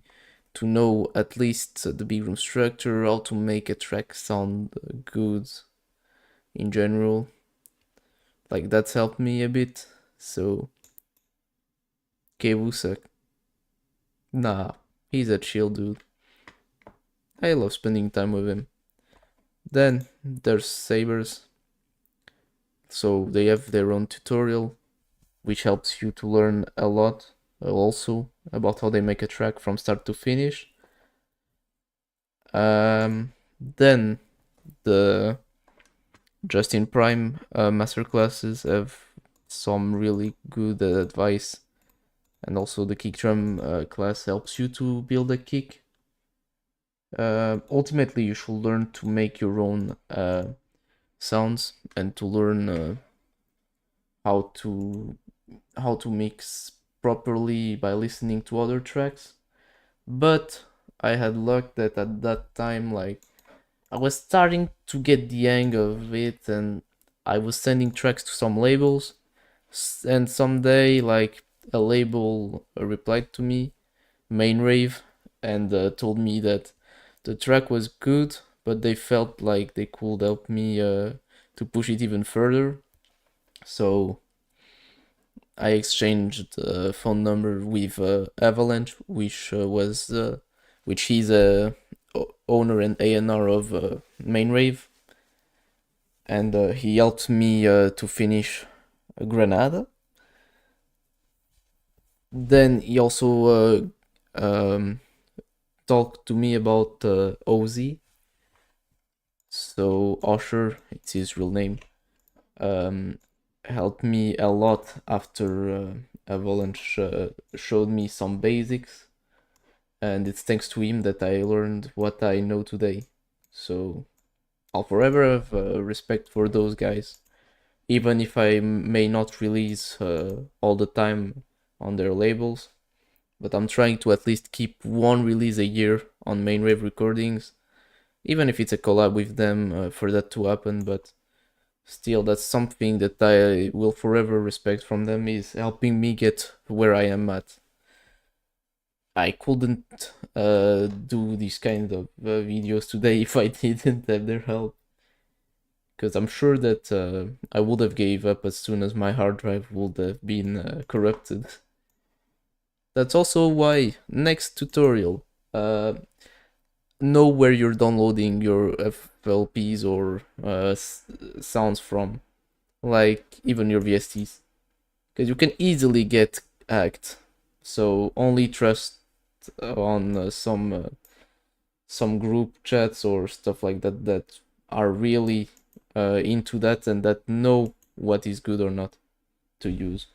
to know at least the bigroom structure, how to make a track sound good in general. Like that's helped me a bit. So Kevusak, nah, he's a chill dude. I love spending time with him. Then there's Sabers. So they have their own tutorial, which helps you to learn a lot also about how they make a track from start to finish. Then the Justin Prime masterclasses have some really good advice, and also the kick drum class helps you to build a kick. Ultimately, you should learn to make your own sounds and to learn how to mix properly by listening to other tracks. But I had luck that at that time, like I was starting to get the hang of it, and I was sending tracks to some labels. And someday, like a label replied to me, Main Rave, and told me that the track was good, but they felt like they could help me to push it even further. So I exchanged a phone number with Avalanche, which he's a owner and A&R of Main Rave, and he helped me to finish Granada. Then he also talked to me about OZ, so Osher, it's his real name. helped me a lot after Avalanche showed me some basics, and it's thanks to him that I learned what I know today. So I'll forever have respect for those guys, even if I may not release all the time on their labels. But I'm trying to at least keep one release a year on Main Wave Recordings, even if it's a collab with them for that to happen. But still, that's something that I will forever respect from them, is helping me get where I am at. I couldn't do these kind of videos today if I didn't have their help, because I'm sure that I would have gave up as soon as my hard drive would have been corrupted. That's also why next tutorial, know where you're downloading your FLPs or sounds from, like even your VSTs, because you can easily get hacked. So only trust on some group chats or stuff like that that are really into that and that know what is good or not to use.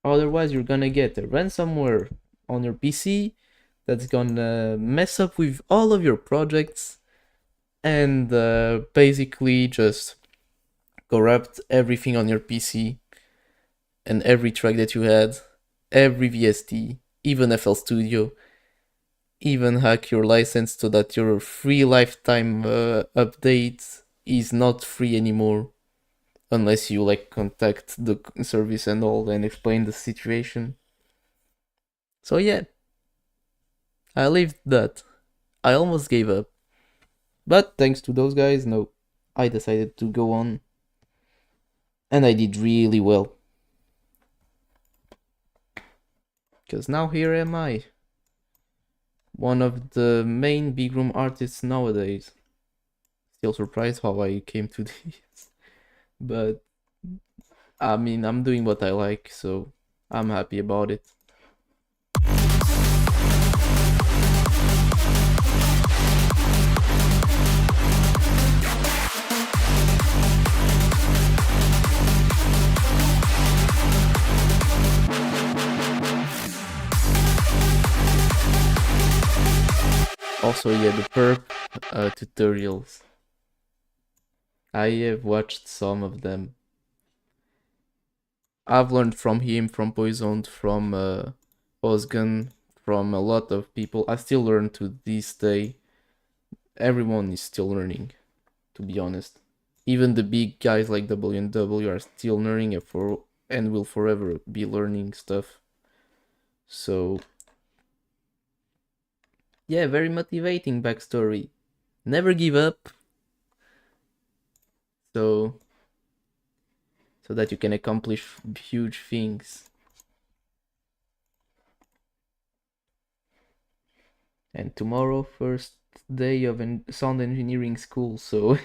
Otherwise, you're gonna get a ransomware on your PC that's gonna mess up with all of your projects and basically just corrupt everything on your PC and every track that you had, every VST, even FL Studio, even hack your license so that your free lifetime update is not free anymore unless you like contact the service and all and explain the situation. So yeah, I lived that. I almost gave up. But thanks to those guys, no, I decided to go on. And I did really well. Because now here am I. One of the main bigroom artists nowadays. Still surprised how I came to this. But I mean, I'm doing what I like, so I'm happy about it. Also, yeah, the perp tutorials. I have watched some of them. I've learned from him, from Poisoned, from Ozgun, from a lot of people. I still learn to this day. Everyone is still learning, to be honest. Even the big guys like W&W are still learning and will forever be learning stuff. So yeah, very motivating backstory. Never give up. So that you can accomplish huge things. And tomorrow, first day of sound engineering school, so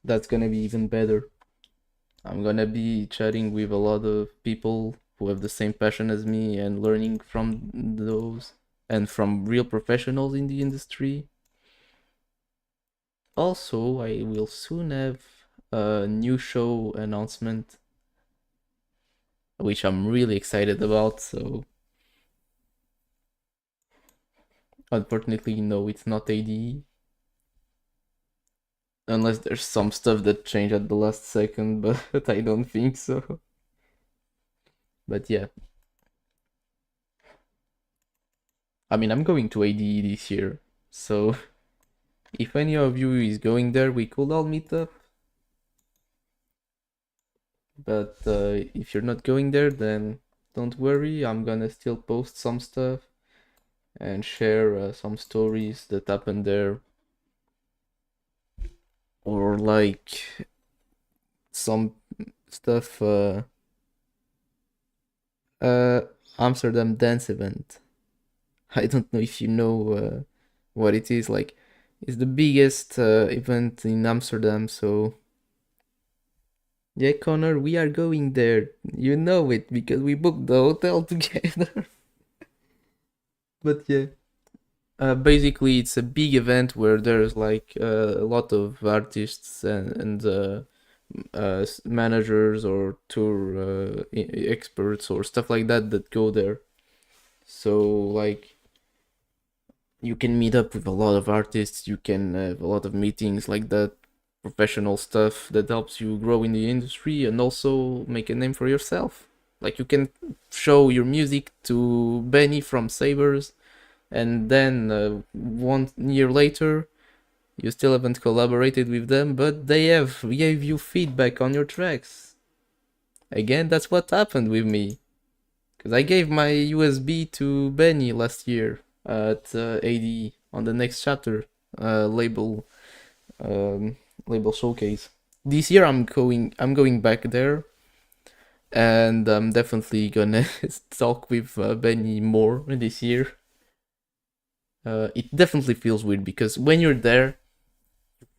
that's gonna be even better. I'm gonna be chatting with a lot of people who have the same passion as me and learning from those and from real professionals in the industry. Also, I will soon have a new show announcement, which I'm really excited about. So, unfortunately, no, it's not ADE. Unless there's some stuff that changed at the last second, but I don't think so. But yeah. I mean, I'm going to ADE this year, so if any of you is going there, we could all meet up. But if you're not going there, then don't worry, I'm gonna still post some stuff and share some stories that happened there. Or like some stuff, uh, Amsterdam dance event. I don't know if you know what it is. Like, it's the biggest event in Amsterdam. So yeah, Connor, we are going there. You know it because we booked the hotel together. But yeah, basically it's a big event where there's like a lot of artists and managers or tour experts or stuff like that that go there. So like you can meet up with a lot of artists, you can have a lot of meetings like that, professional stuff that helps you grow in the industry and also make a name for yourself. Like you can show your music to Benny from Sabers, and then 1 year later, you still haven't collaborated with them, but they have gave you feedback on your tracks. Again, that's what happened with me. Because I gave my USB to Benny last year at AD on the next chapter label um, label showcase. This year I'm going back there, and I'm definitely gonna talk with Benny more this year. It definitely feels weird because when you're there,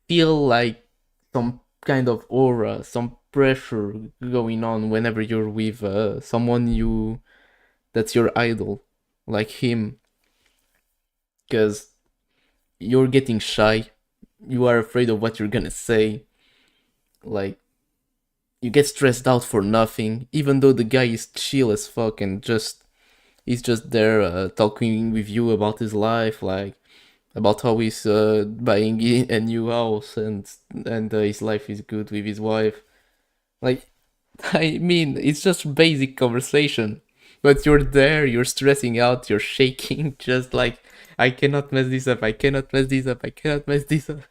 feel like some kind of aura, some pressure going on whenever you're with someone that's your idol, like him, because you're getting shy, you are afraid of what you're gonna say, like you get stressed out for nothing, even though the guy is chill as fuck and just he's just there talking with you about his life, like about how he's buying a new house and his life is good with his wife. Like, I mean, it's just basic conversation, but you're there, you're stressing out, you're shaking, just like I cannot mess this up, I cannot mess this up, I cannot mess this up.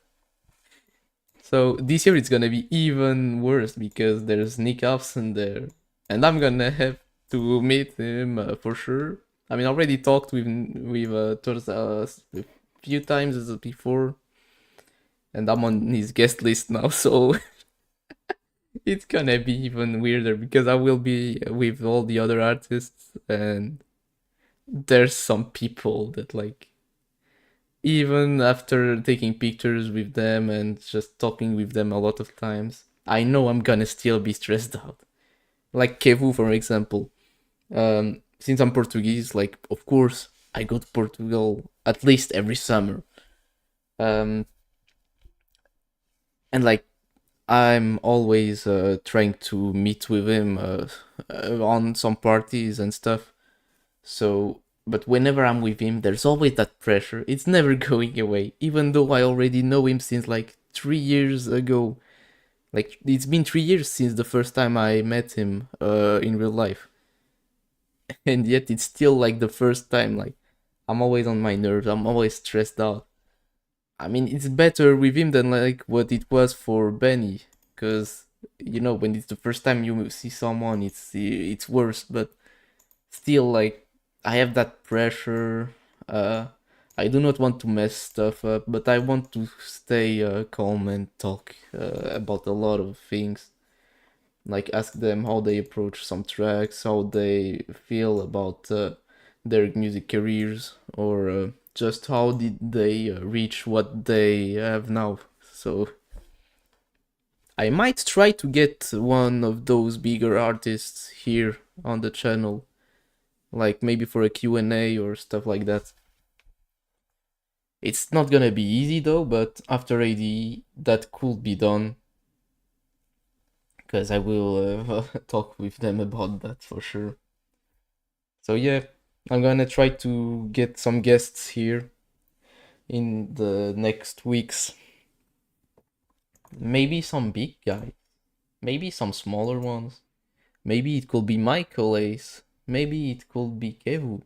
So this year it's gonna be even worse because there's Nick Upson there, and I'm gonna have to meet him for sure. I mean, I already talked with towards a few times as before, and I'm on his guest list now, so it's gonna be even weirder because I will be with all the other artists, and there's some people that like even after taking pictures with them and just talking with them a lot of times, I know I'm gonna still be stressed out. Like Kevu, for example. Since I'm Portuguese, like of course I go to Portugal at least every summer. Um, and like I'm always trying to meet with him on some parties and stuff. So, but whenever I'm with him, there's always that pressure. It's never going away, even though I already know him since like 3 years ago. Like it's been 3 years since the first time I met him in real life, and yet it's still like the first time. Like I'm always on my nerves. I'm always stressed out. I mean, it's better with him than like what it was for Benny, because when it's the first time you see someone, it's worse. But still, like I have that pressure. Uh, I do not want to mess stuff up, but I want to stay calm and talk about a lot of things. Like ask them how they approach some tracks, how they feel about their music careers, or just how did they reach what they have now. So I might try to get one of those bigger artists here on the channel, like maybe for a Q&A or stuff like that. It's not gonna be easy though, but after AD that could be done, because I will talk with them about that for sure. So yeah, I'm gonna try to get some guests here in the next weeks. Maybe some big guys, maybe some smaller ones. Maybe it could be Michael Ace. Maybe it could be Kevu.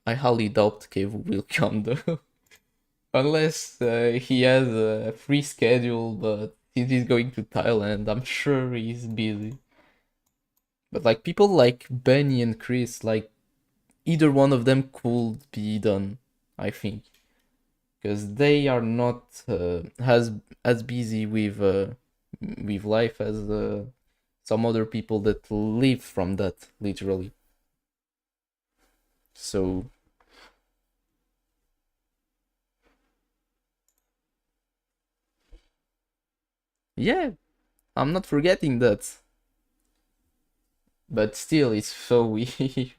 I highly doubt Kevu will come though. Unless he has a free schedule, but since he's going to Thailand, I'm sure he's busy. But like people like Benny and Chris, like either one of them could be done, I think, because they are not as busy with life as some other people that live from that literally. So yeah, I'm not forgetting that, but still, it's so weird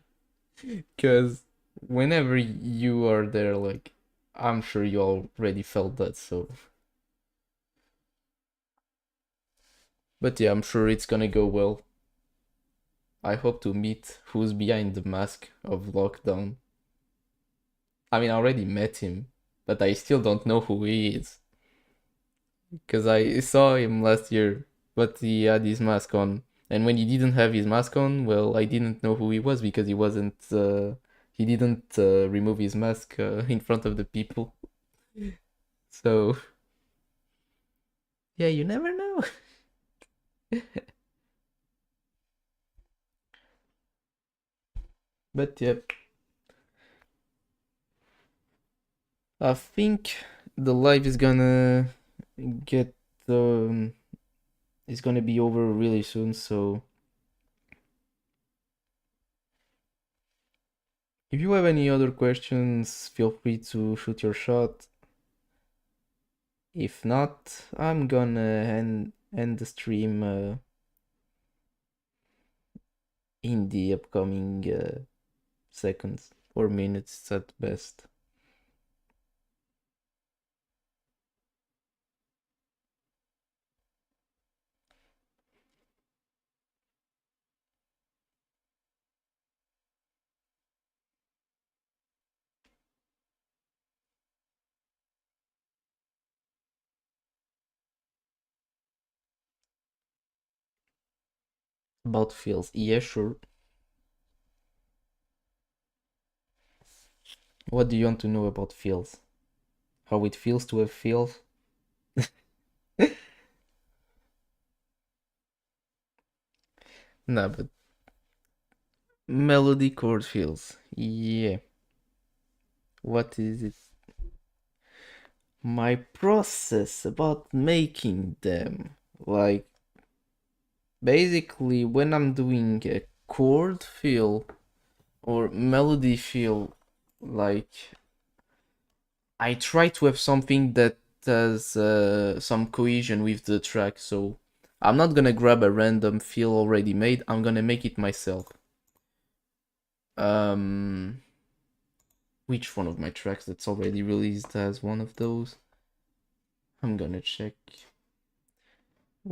because whenever you are there, like I'm sure you already felt that. So But yeah, I'm sure it's gonna go well. I hope to meet who's behind the mask of lockdown. I mean, I already met him, but I still don't know who he is. Because I saw him last year, but he had his mask on. And when he didn't have his mask on, well, I didn't know who he was because he wasn't. He didn't remove his mask in front of the people. So yeah, you never know. But yeah, I think the live is gonna get um, is gonna be over really soon. So if you have any other questions, feel free to shoot your shot. If not, I'm gonna end the stream in the upcoming seconds or minutes at best. About feels, yeah, sure. What do you want to know about feels? How it feels to have feels? Nah, but melody chord feels. Yeah. What is it? My process about making them. Like, basically, when I'm doing a chord feel or melody feel, like, I try to have something that has some cohesion with the track. So I'm not gonna grab a random feel already made. I'm gonna make it myself. Um, which one of my tracks that's already released has one of those? I'm gonna check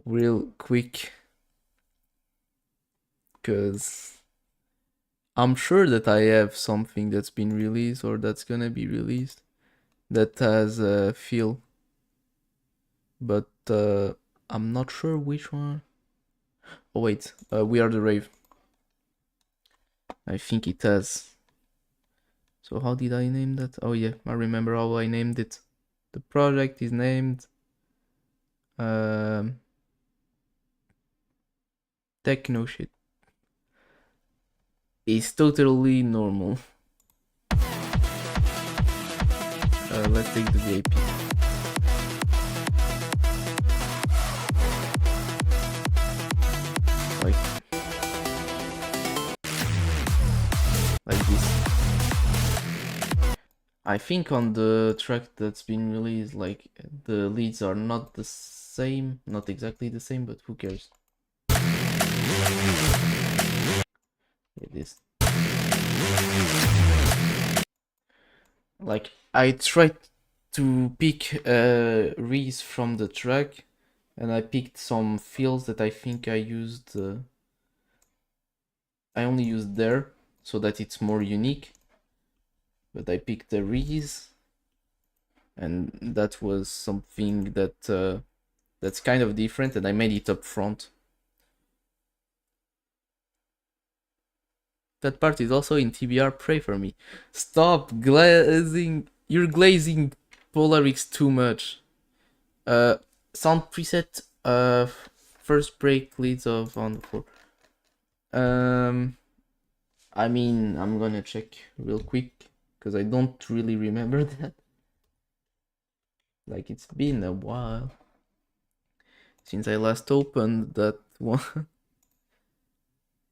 real quick, cause I'm sure that I have something that's been released or that's gonna be released that has a feel, but I'm not sure which one. Oh wait, We Are the Rave. I think it has. So how did I name that? Oh yeah, I remember how I named it. The project is named um, Techno Shit. It's totally normal. Let's take the VIP. Like, like this. I think on the track that's been released, like the leads are not the same, not exactly the same, but who cares? It is. Like I tried to pick Reese from the track, and I picked some fills that I think I used. I only used there so that it's more unique. But I picked the Reese, and that was something that that's kind of different, and I made it up front. That part is also in TBR. Pray for me. Stop glazing. You're glazing Polarix too much. Uh, Sound preset. First break leads of on the floor. Um, I mean, I'm gonna check real quick because I don't really remember that. Like it's been a while since I last opened that one.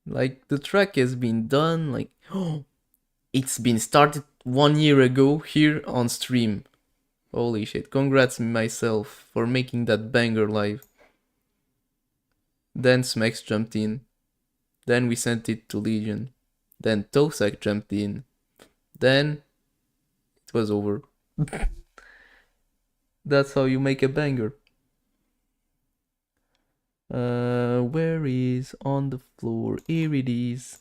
Like the track has been done. Like oh, it's been started 1 year ago here on stream. Holy shit! Congrats myself for making that banger live. Then Smax jumped in. Then we sent it to Legion. Then Tosak jumped in. Then it was over. That's how you make a banger. Where is on the floor? Here it is.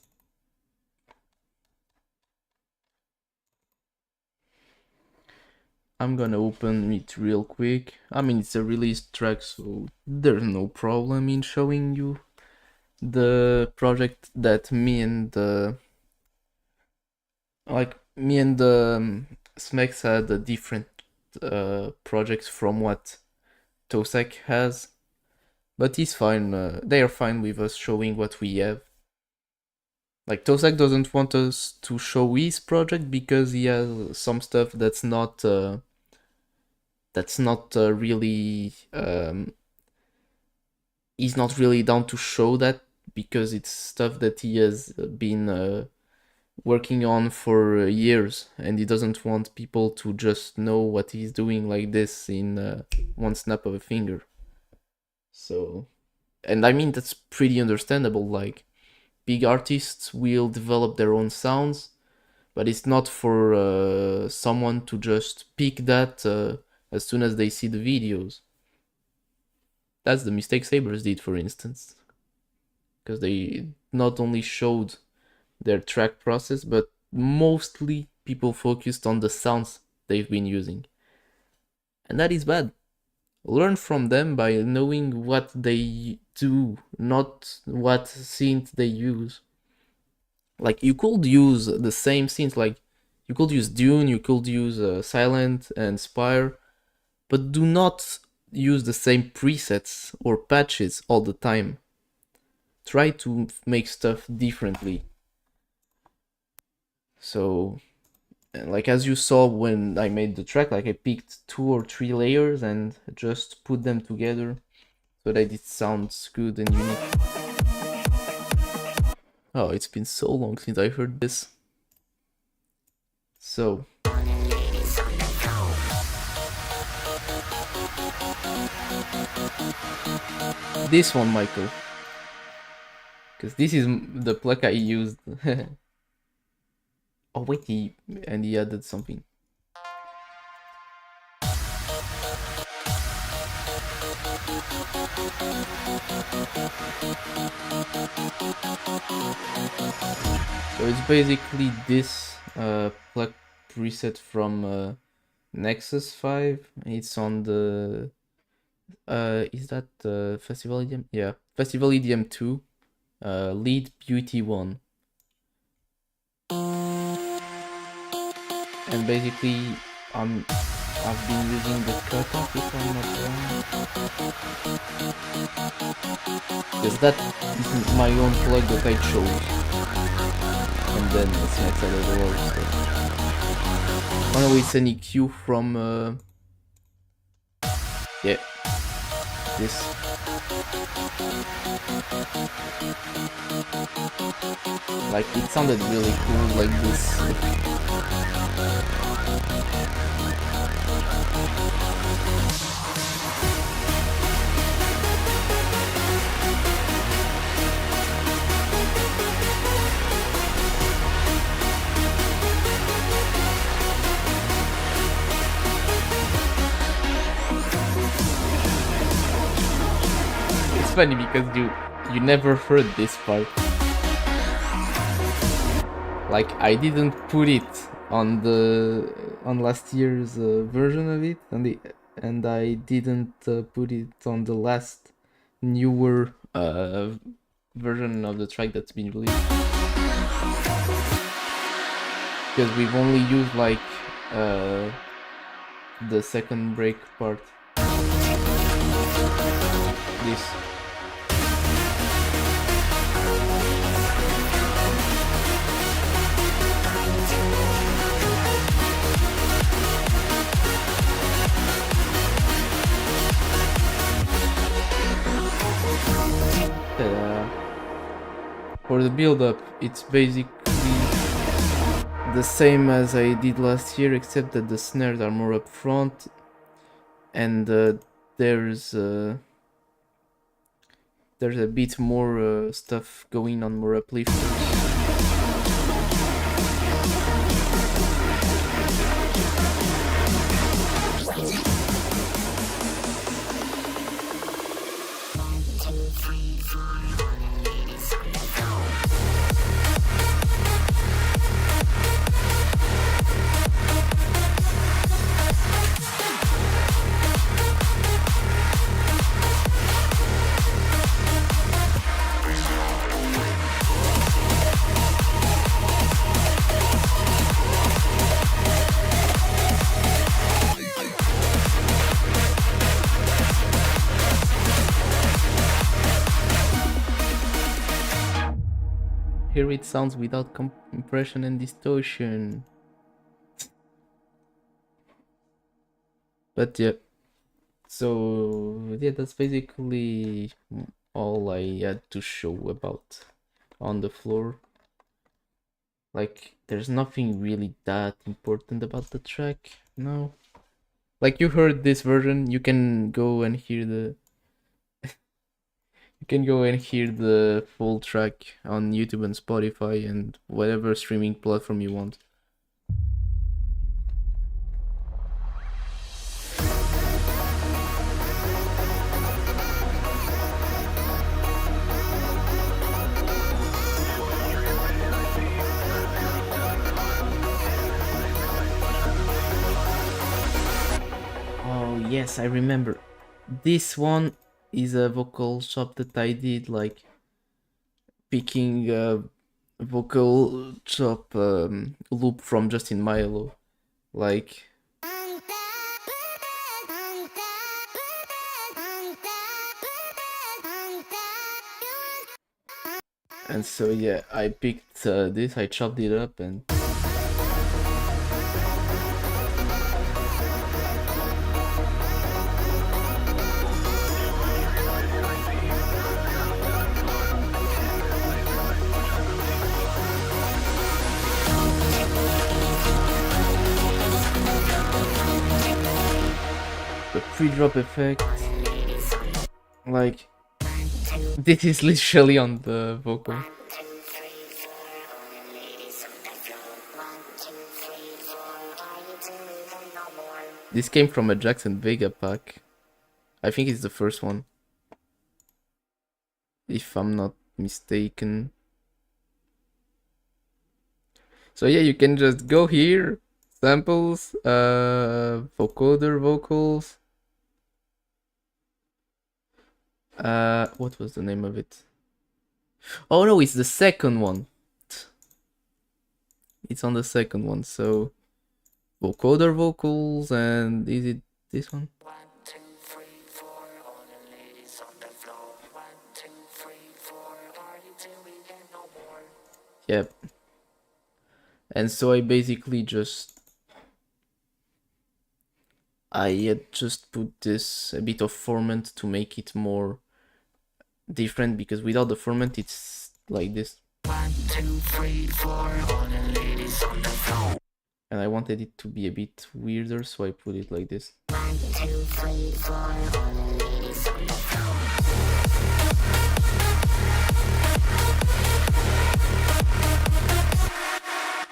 I'm gonna open it real quick. I mean, it's a released track, so there's no problem in showing you the project that me and Smex had a different projects from what Tosek has, but he's fine. They are fine with us showing what we have. Like Tosek doesn't want us to show his project because he has some stuff that's not really he's not really down to show that because it's stuff that he has been working on for years, and he doesn't want people to just know what he's doing like this in one snap of a finger. So, and I mean that's pretty understandable. Like big artists will develop their own sounds, but it's not for someone to just pick that as soon as they see the videos. That's the mistake Sabers did, for instance, because they not only showed their track process, but mostly people focused on the sounds they've been using. And that is bad. Learn from them by knowing what they do, not what synth they use. Like, you could use the same synths, like, you could use Dune, you could use Silent and Spire, but do not use the same presets or patches all the time. Try to make stuff differently. So, like as you saw when I made the track, like I picked 2 or 3 layers and just put them together so that it sounds good and unique. Oh, it's been so long since I heard this. So, this one, Michael, because this is the plug I used. Oh wait, he added something. So it's basically this plug preset from Nexus 5. It's on the is that Festival EDM? Yeah, Festival EDM 2, Lead Beauty 1. And basically I've been using the cutoff, if I'm not wrong, because that is my own plug that I chose, and then it's next to the other stuff. Oh no, it's an EQ from yeah, this. Like, it sounded really cool like this. It's funny because you never heard this part. Like, I didn't put it on last year's version of it, and I didn't put it on the last newer version of the track that's been released, because we've only used like the second break part. This. For the build-up, it's basically the same as I did last year, except that the snares are more up front, and there's a bit more stuff going on, more uplifters. hear it sounds without compression and distortion. But yeah, so yeah, that's basically all I had to show about On the Floor. Like, there's nothing really that important about the track, no. Like, you heard this version, you can go and hear the full track on YouTube and Spotify and whatever streaming platform you want. Oh yes, I remember. This one is a vocal shop that I did, like picking a vocal shop loop from Justin Milo, like. And so yeah, I picked this, I chopped it up, and the pre-drop effect, like, this is literally on the vocal. This came from a Jackson Vega pack. I think it's the first one, if I'm not mistaken. So yeah, you can just go here, samples, vocoder vocals. What was the name of it? Oh no, it's the second one. It's on the second one, so vocoder vocals, and is it this one? Yep. And so I basically I had just put this a bit of formant to make it more different, because without the formant it's like this. 1, 2, 3, 4, all the ladies on the floor. And I wanted it to be a bit weirder, so I put it like this. 1, 2, 3, 4, all the ladies on the floor.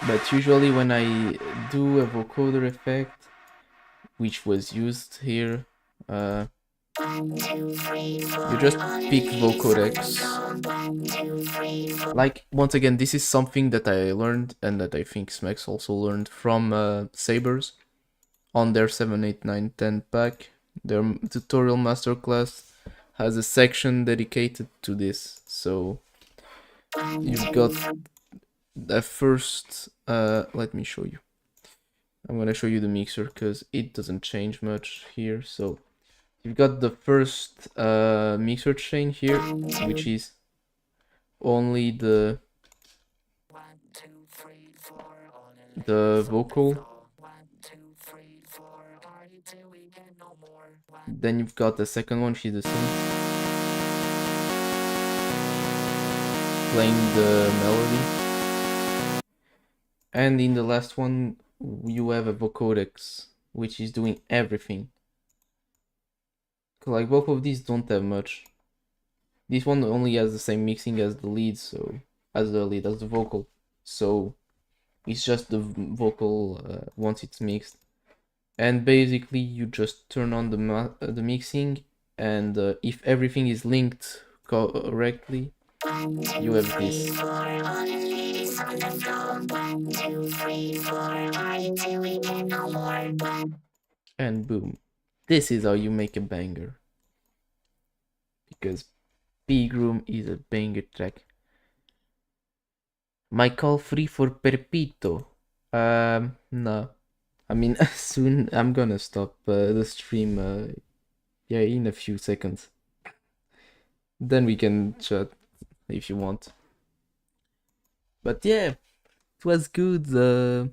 But usually when I do a vocoder effect, which was used here, you just pick vocodecs. Like, once again, this is something that I learned and that I think Smex also learned from Sabers on their 7, 8, 9, 10 pack. Their tutorial masterclass has a section dedicated to this. So you've got the first, let me show you. I'm gonna show you the mixer because it doesn't change much here. So you've got the first mixer chain here, which is only the vocal. Then you've got the second one, which is the synth, playing the melody. And in the last one, you have a vocodex, which is doing everything. Like, both of these don't have much. This one only has the same mixing as the lead, so as the vocal. So it's just the vocal once it's mixed. And basically you just turn on the mixing, and if everything is linked correctly, you have this. And boom. This is how you make a banger. Because Bigroom is a banger track. My call free for Perpito. No. I mean, soon I'm gonna stop the stream, yeah, in a few seconds. Then we can chat if you want. But yeah, it was good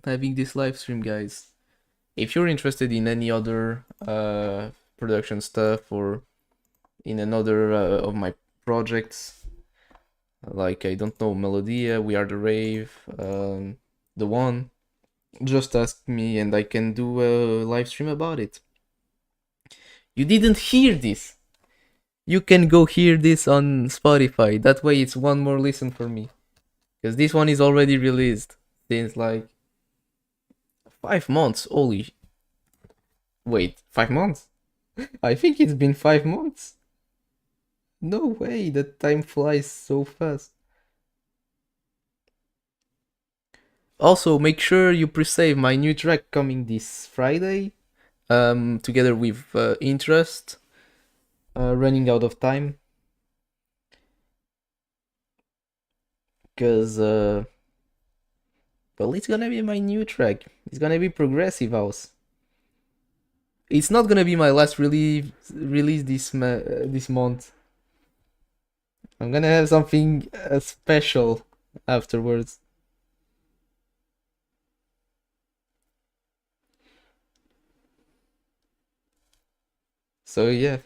having this live stream, guys. If you're interested in any other production stuff or in another of my projects, like I don't know, Melodia, We Are the Rave, the one, just ask me and I can do a live stream about it. You didn't hear this. You can go hear this on Spotify. That way it's one more listen for me. Because this one is already released since like 5 months. Holy. Wait, 5 months? I think it's been 5 months. No way, that time flies so fast. Also, make sure you pre-save my new track coming this Friday, together with Interest, running out of time. Because, well, it's gonna be my new track. It's gonna be Progressive House. It's not gonna be my last release this month. I'm gonna have something special afterwards. So yeah,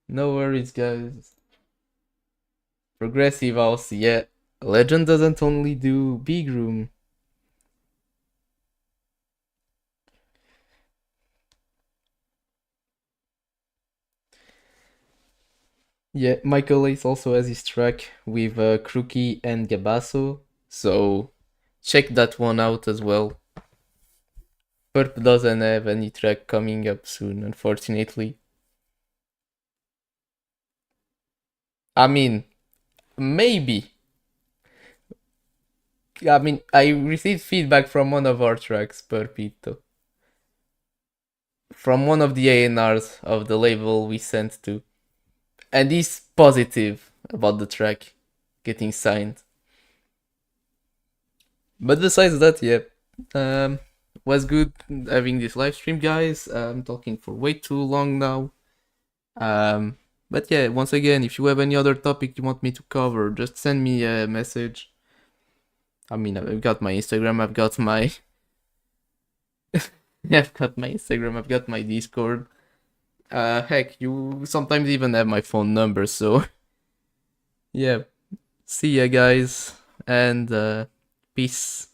no worries, guys. Progressive house, yeah. Legend doesn't only do bigroom. Yeah, Michael Ace also has his track with Crookie and Gabasso, so check that one out as well. Purp doesn't have any track coming up soon, unfortunately. I mean, maybe. I mean, I received feedback from one of our tracks, Purpito. From one of the A&Rs of the label we sent to. And he's positive about the track getting signed. But besides that, yeah, was good having this live stream, guys. I'm talking for way too long now. But yeah, once again, if you have any other topic you want me to cover, just send me a message. I mean, I've got my Instagram, I've got my, I've got my Instagram, I've got my Discord. Heck, you sometimes even have my phone number. So yeah, see ya, guys, and peace.